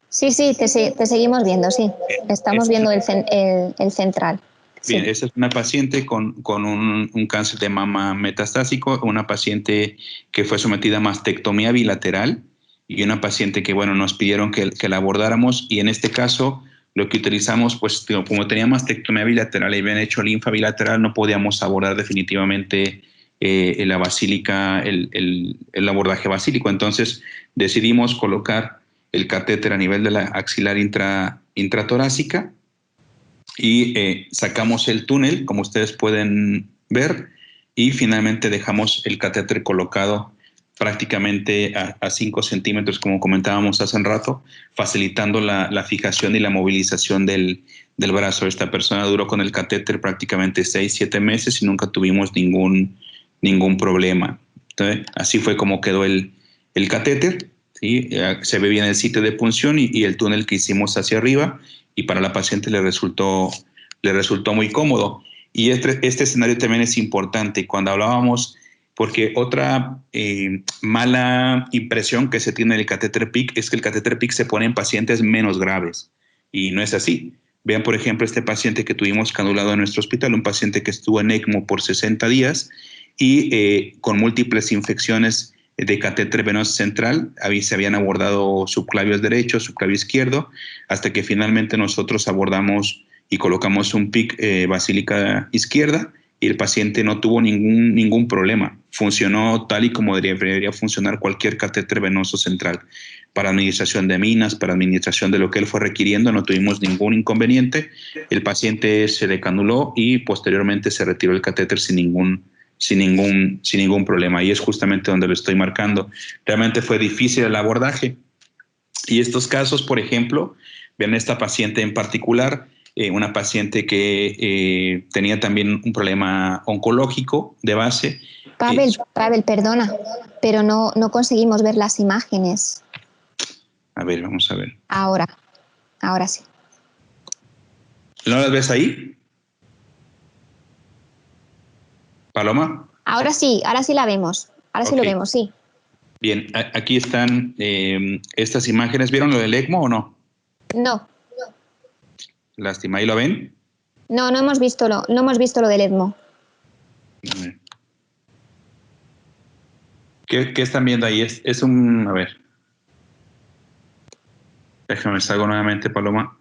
Speaker 1: Sí, te seguimos viendo, sí. Estamos viendo el central.
Speaker 3: Bien,
Speaker 1: Sí.
Speaker 3: esa es una paciente con un cáncer de mama metastásico, una paciente que fue sometida a mastectomía bilateral, y una paciente que, bueno, nos pidieron que la abordáramos, y en este caso lo que utilizamos, pues como tenía mastectomía bilateral y habían hecho linfa bilateral, no podíamos abordar definitivamente la basílica, el abordaje basílico. Entonces decidimos colocar el catéter a nivel de la axilar intratorácica, y sacamos el túnel, como ustedes pueden ver, y finalmente dejamos el catéter colocado prácticamente a 5 centímetros, como comentábamos hace un rato, facilitando la fijación y la movilización del brazo. Esta persona duró con el catéter prácticamente 6-7 meses y nunca tuvimos ningún problema. Entonces, así fue como quedó el catéter, ¿sí? Se ve bien el sitio de punción y el túnel que hicimos hacia arriba, y para la paciente le resultó muy cómodo. Y este escenario también es importante cuando hablábamos, porque otra mala impresión que se tiene del catéter PICC es que el catéter PICC se pone en pacientes menos graves, y no es así. Vean, por ejemplo, este paciente que tuvimos canulado en nuestro hospital, un paciente que estuvo en ECMO por 60 días y con múltiples infecciones de catéter venoso central. Se habían abordado subclavios derecho, subclavio izquierdo, hasta que finalmente nosotros abordamos y colocamos un PICC basílica izquierda, y el paciente no tuvo ningún problema. Funcionó tal y como debería funcionar cualquier catéter venoso central. Para administración de minas, para administración de lo que él fue requiriendo, no tuvimos ningún inconveniente. El paciente se decanuló y posteriormente se retiró el catéter sin ningún problema. Y es justamente donde lo estoy marcando. Realmente fue difícil el abordaje. Y estos casos, por ejemplo, vean esta paciente en particular, una paciente que tenía también un problema oncológico de base.
Speaker 1: Pavel, perdona, pero no conseguimos ver las imágenes.
Speaker 3: A ver, vamos a ver.
Speaker 1: Ahora sí.
Speaker 3: ¿No las ves ahí, Paloma?
Speaker 1: Ahora sí la vemos. Ahora sí lo vemos, sí.
Speaker 3: Bien, aquí están estas imágenes. ¿Vieron lo del ECMO o no?
Speaker 1: No.
Speaker 3: Lástima, ¿ahí lo ven?
Speaker 1: No hemos visto lo del ECMO.
Speaker 3: ¿Qué están viendo ahí? Es un... A ver. Déjame salgo nuevamente, Paloma.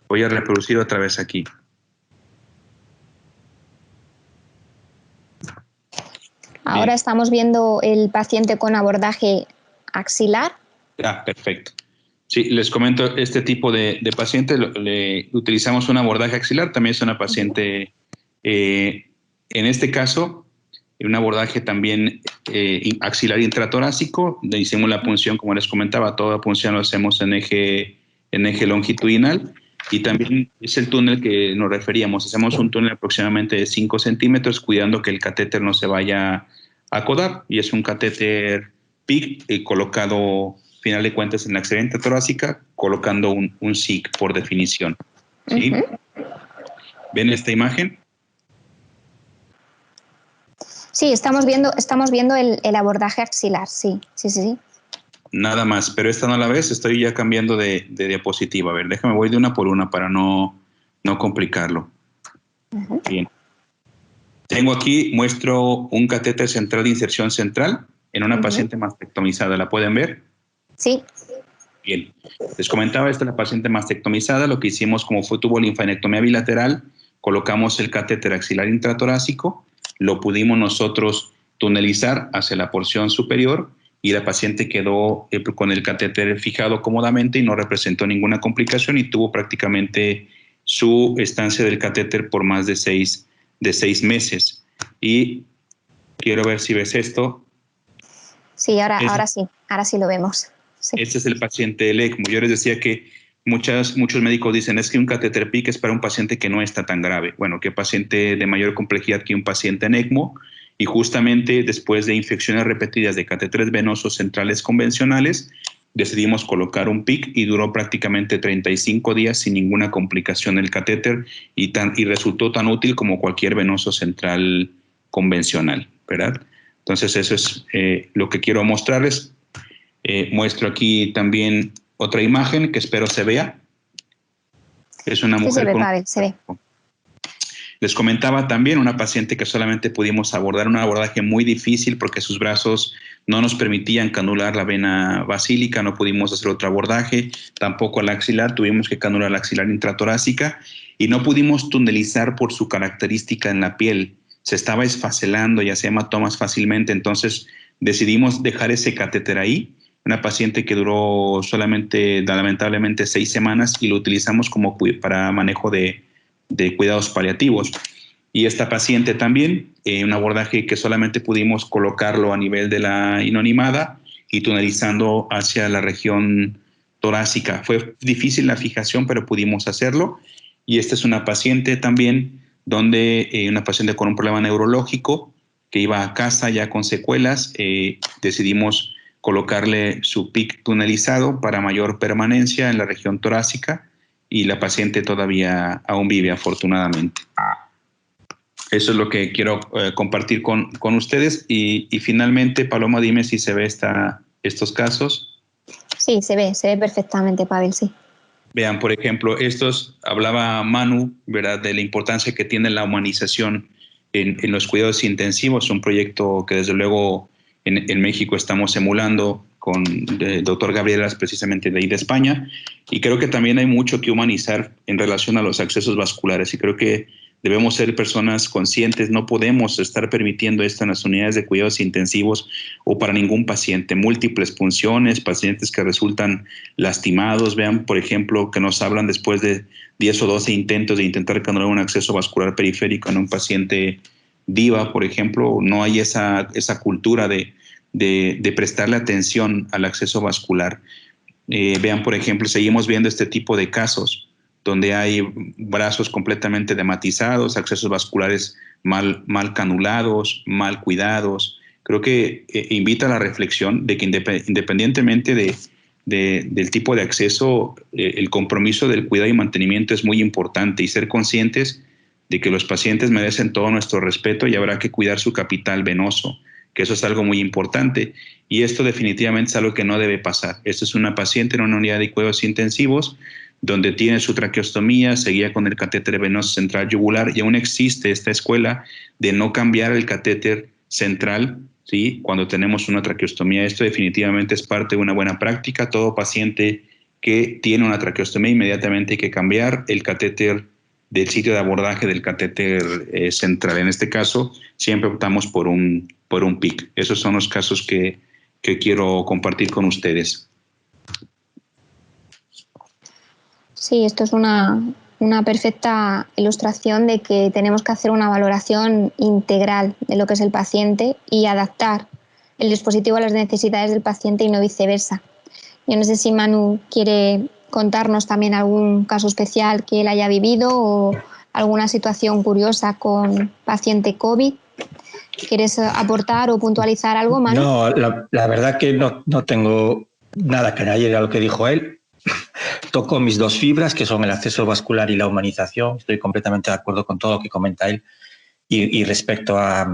Speaker 3: Voy a reproducir otra vez aquí.
Speaker 1: Ahora estamos viendo el paciente con abordaje axilar.
Speaker 3: Perfecto. Sí, les comento, este tipo de paciente le utilizamos un abordaje axilar. También es una paciente, en este caso, un abordaje también axilar intratorácico. Le hicimos la punción, como les comentaba, toda punción lo hacemos en eje longitudinal, y también es el túnel que nos referíamos. Hacemos un túnel aproximadamente de 5 centímetros, cuidando que el catéter no se vaya a acodar, y es un catéter PICC colocado, final de cuentas, en la axilar intratorácica, colocando un SIC por definición. ¿Sí? ¿Ven esta imagen?
Speaker 1: Sí, estamos viendo el abordaje axilar, sí.
Speaker 3: Nada más, pero esta no la ves, estoy ya cambiando de diapositiva. A ver, déjame, voy de una por una para no complicarlo. Bien, Tengo aquí, muestro un catéter central de inserción central en una paciente mastectomizada. ¿La pueden ver?
Speaker 1: Sí.
Speaker 3: Bien. Les comentaba, esta es la paciente mastectomizada. Lo que hicimos, como tuvo linfadenectomía bilateral, colocamos el catéter axilar intratorácico, lo pudimos nosotros tunelizar hacia la porción superior y la paciente quedó con el catéter fijado cómodamente y no representó ninguna complicación y tuvo prácticamente su estancia del catéter por más de 6 meses. Y quiero ver si ves esto.
Speaker 1: Sí, ahora sí lo vemos. Sí.
Speaker 3: Este es el paciente del ECMO. Yo les decía que muchos médicos dicen es que un catéter PICC es para un paciente que no está tan grave. Bueno, ¿qué paciente de mayor complejidad que un paciente en ECMO? Y justamente después de infecciones repetidas de catéteres venosos centrales convencionales, decidimos colocar un PICC y duró prácticamente 35 días sin ninguna complicación el catéter y resultó tan útil como cualquier venoso central convencional, ¿verdad? Entonces eso es lo que quiero mostrarles. Muestro aquí también otra imagen que espero se vea. Es una mujer
Speaker 1: se ve,
Speaker 3: con...
Speaker 1: Pavel, se ve.
Speaker 3: Les comentaba también una paciente que solamente pudimos abordar, un abordaje muy difícil porque sus brazos no nos permitían canular la vena basílica, no pudimos hacer otro abordaje, tampoco la axilar, tuvimos que canular la axilar intratorácica y no pudimos tunelizar por su característica en la piel. Se estaba esfacelando y hacía hematomas fácilmente, entonces decidimos dejar ese catéter ahí. Una paciente que duró solamente, lamentablemente, 6 semanas y lo utilizamos como para manejo de cuidados paliativos. Y esta paciente también, un abordaje que solamente pudimos colocarlo a nivel de la inonimada y tunelizando hacia la región torácica. Fue difícil la fijación, pero pudimos hacerlo. Y esta es una paciente también, donde una paciente con un problema neurológico que iba a casa ya con secuelas, decidimos colocarle su PICC tunelizado para mayor permanencia en la región torácica y la paciente todavía aún vive, afortunadamente. Eso es lo que quiero compartir con ustedes. Y finalmente, Paloma, dime si se ve estos casos.
Speaker 1: Sí, se ve perfectamente, Pavel, sí.
Speaker 3: Vean, por ejemplo, hablaba Manu, ¿verdad?, de la importancia que tiene la humanización en los cuidados intensivos, un proyecto que desde luego en México estamos emulando con el doctor Gabrielas, precisamente de ahí de España, y creo que también hay mucho que humanizar en relación a los accesos vasculares, y creo que debemos ser personas conscientes, no podemos estar permitiendo esto en las unidades de cuidados intensivos o para ningún paciente, múltiples punciones, pacientes que resultan lastimados, vean, por ejemplo, que nos hablan después de 10 o 12 intentos de intentar canular un acceso vascular periférico en un paciente DIVA, por ejemplo, no hay esa cultura de prestarle atención al acceso vascular. Vean, por ejemplo, seguimos viendo este tipo de casos donde hay brazos completamente dematizados, accesos vasculares mal canulados, mal cuidados. Creo que invita a la reflexión de que independientemente del tipo de acceso, el compromiso del cuidado y mantenimiento es muy importante y ser conscientes de que los pacientes merecen todo nuestro respeto y habrá que cuidar su capital venoso, que eso es algo muy importante. Y esto definitivamente es algo que no debe pasar. Esta es una paciente en una unidad de cuidados intensivos donde tiene su traqueostomía, seguía con el catéter venoso central yugular y aún existe esta escuela de no cambiar el catéter central, ¿sí?, cuando tenemos una traqueostomía. Esto definitivamente es parte de una buena práctica. Todo paciente que tiene una traqueostomía inmediatamente hay que cambiar el catéter del sitio de abordaje del catéter central. En este caso, siempre optamos por un PICC. Esos son los casos que quiero compartir con ustedes.
Speaker 1: Sí, esto es una perfecta ilustración de que tenemos que hacer una valoración integral de lo que es el paciente y adaptar el dispositivo a las necesidades del paciente y no viceversa. Yo no sé si Manu quiere contarnos también algún caso especial que él haya vivido o alguna situación curiosa con paciente COVID. ¿Quieres aportar o puntualizar algo, Manu?
Speaker 2: No, la verdad que no tengo nada que añadir a lo que dijo él. Toco mis dos fibras, que son el acceso vascular y la humanización. Estoy completamente de acuerdo con todo lo que comenta él. Y respecto a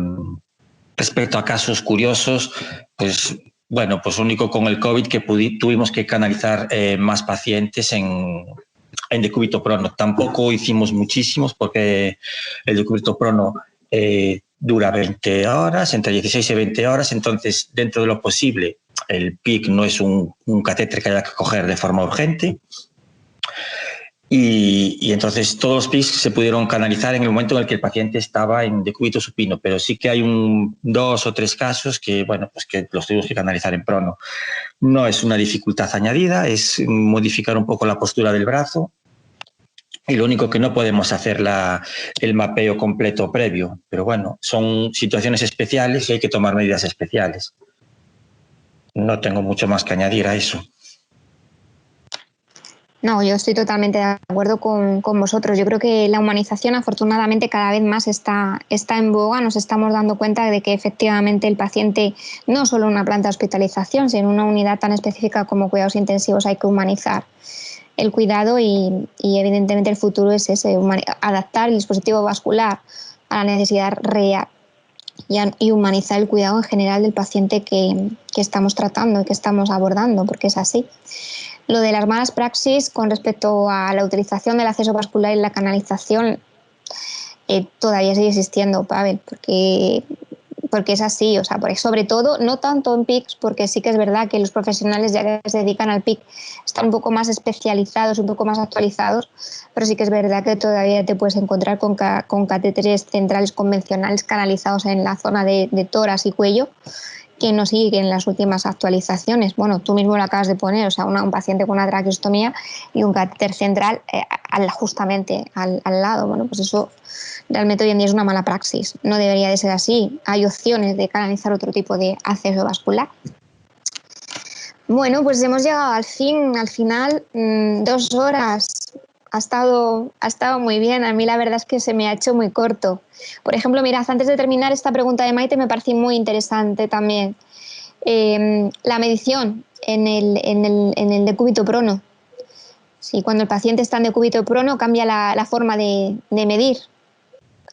Speaker 2: casos curiosos, pues bueno, pues único con el COVID que tuvimos que canalizar más pacientes en decúbito prono. Tampoco hicimos muchísimos porque el decúbito prono dura 20 horas, entre 16 y 20 horas, entonces dentro de lo posible el PIC no es un catéter que haya que coger de forma urgente y entonces todos los PICs se pudieron canalizar en el momento en el que el paciente estaba en decúbito supino, pero sí que hay 2 o 3 casos que, bueno, pues que los tuvimos que canalizar en prono. No es una dificultad añadida, es modificar un poco la postura del brazo. Y lo único que no podemos hacer el mapeo completo previo. Pero bueno, son situaciones especiales y hay que tomar medidas especiales. No tengo mucho más que añadir a eso.
Speaker 1: No, yo estoy totalmente de acuerdo con vosotros. Yo creo que la humanización, afortunadamente, cada vez más está en boga. Nos estamos dando cuenta de que efectivamente el paciente, no solo en una planta de hospitalización, sino en una unidad tan específica como cuidados intensivos, hay que humanizar el cuidado y evidentemente el futuro es ese, adaptar el dispositivo vascular a la necesidad real y humanizar el cuidado en general del paciente que estamos tratando y que estamos abordando, porque es así. Lo de las malas praxis con respecto a la utilización del acceso vascular y la canalización todavía sigue existiendo, Pavel, porque es así, o sea, sobre todo, no tanto en PICs, porque sí que es verdad que los profesionales ya que se dedican al PIC están un poco más especializados, un poco más actualizados, pero sí que es verdad que todavía te puedes encontrar con catéteres centrales convencionales canalizados en la zona de tórax y cuello, que no siguen las últimas actualizaciones. Bueno, tú mismo lo acabas de poner, o sea, un paciente con una traqueostomía y un catéter central justamente al lado. Bueno, pues eso realmente hoy en día es una mala praxis. No debería de ser así. Hay opciones de canalizar otro tipo de acceso vascular. Bueno, pues hemos llegado al final, 2 horas. Ha estado muy bien. A mí la verdad es que se me ha hecho muy corto. Por ejemplo, mirad, antes de terminar, esta pregunta de Maite me parece muy interesante también. La medición en el decúbito prono. Sí, cuando el paciente está en decúbito prono cambia la forma de medir,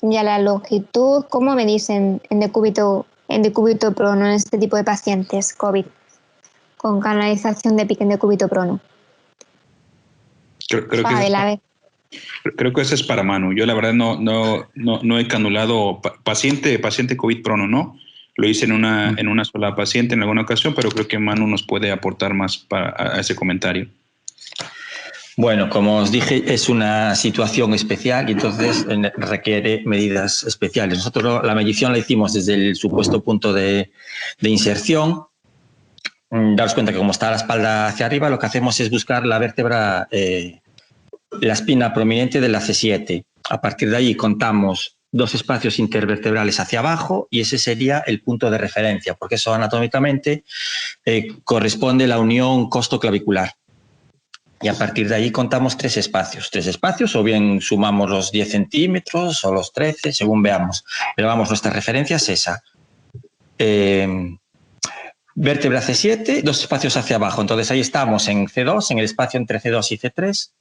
Speaker 1: cambia la longitud. ¿Cómo medís en decúbito prono en este tipo de pacientes COVID con canalización de PIC en decúbito prono?
Speaker 3: Creo que eso es para Manu. Yo la verdad no he canulado paciente COVID prono, ¿no? Lo hice en una sola paciente en alguna ocasión, pero creo que Manu nos puede aportar más a ese comentario.
Speaker 2: Bueno, como os dije, es una situación especial y entonces requiere medidas especiales. Nosotros la medición la hicimos desde el supuesto punto de inserción. Daros cuenta que como está la espalda hacia arriba, lo que hacemos es buscar la vértebra, la espina prominente de la C7. A partir de ahí contamos 2 espacios intervertebrales hacia abajo y ese sería el punto de referencia, porque eso anatómicamente corresponde a la unión costoclavicular. Y a partir de ahí contamos 3 espacios, o bien sumamos los 10 centímetros o los 13, según veamos. Pero vamos, nuestra referencia es esa. Vértebra C7, 2 espacios hacia abajo. Entonces ahí estamos en C2, en el espacio entre C2 y C3.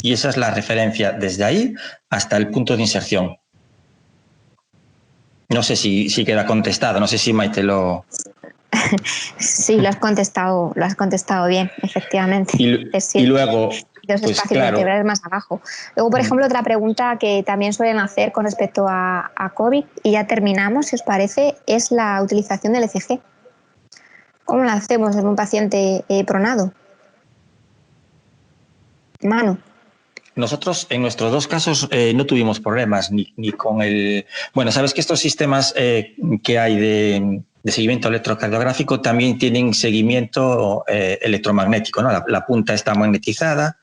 Speaker 2: Y esa es la referencia desde ahí hasta el punto de inserción. No sé si queda contestado, no sé si Maite lo...
Speaker 1: Sí, lo has contestado bien, efectivamente.
Speaker 2: Y luego,
Speaker 1: los
Speaker 2: pues
Speaker 1: espacios
Speaker 2: claro,
Speaker 1: vertebrales más abajo. Luego, por ejemplo, otra pregunta que también suelen hacer con respecto a COVID, y ya terminamos, si os parece, es la utilización del ECG. ¿Cómo la hacemos en un paciente pronado? Manu.
Speaker 2: Nosotros en nuestros 2 casos no tuvimos problemas ni con el... Bueno, sabes que estos sistemas que hay de seguimiento electrocardiográfico también tienen seguimiento electromagnético, ¿no? La punta está magnetizada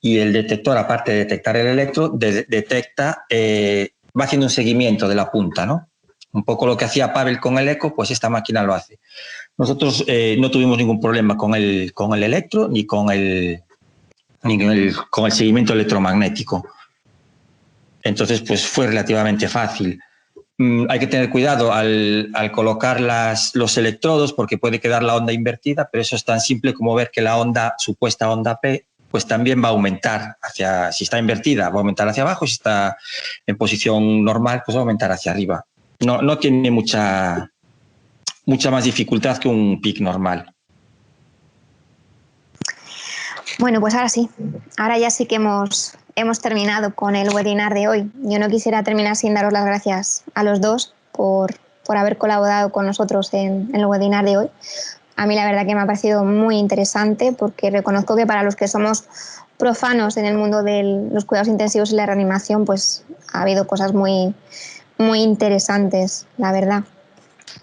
Speaker 2: y el detector, aparte de detectar el electro, detecta, va haciendo un seguimiento de la punta, ¿no? Un poco lo que hacía Pavel con el eco, pues esta máquina lo hace. Nosotros no tuvimos ningún problema con el electro ni con el seguimiento electromagnético. Entonces, pues fue relativamente fácil. Hay que tener cuidado al colocar los electrodos porque puede quedar la onda invertida, pero eso es tan simple como ver que la supuesta onda P, pues también va a aumentar si está invertida, va a aumentar hacia abajo, si está en posición normal, pues va a aumentar hacia arriba. No tiene mucha más dificultad que un PIC normal. Bueno, pues ahora sí. Ahora ya sí que hemos
Speaker 1: hemos terminado con el webinar de hoy. Yo no quisiera terminar sin daros las gracias a los dos por haber colaborado con nosotros en el webinar de hoy. A mí la verdad que me ha parecido muy interesante porque reconozco que para los que somos profanos en el mundo de los cuidados intensivos y la reanimación, pues ha habido cosas muy, muy interesantes, la verdad.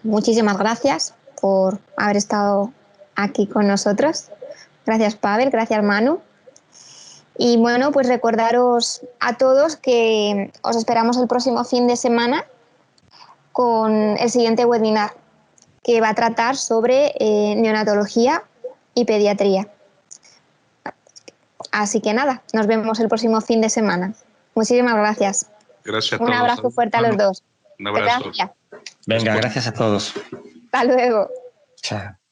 Speaker 1: Muchísimas gracias por haber estado aquí con nosotros. Gracias, Pavel, gracias, Manu. Y bueno, pues recordaros a todos que os esperamos el próximo fin de semana con el siguiente webinar, que va a tratar sobre neonatología y pediatría. Así que nada, nos vemos el próximo fin de semana. Muchísimas gracias.
Speaker 3: Gracias a
Speaker 1: Un
Speaker 3: todos.
Speaker 1: abrazo fuerte a los dos.
Speaker 3: Un abrazo.
Speaker 1: Gracias.
Speaker 2: Venga, gracias a todos.
Speaker 1: Hasta luego.
Speaker 2: Chao.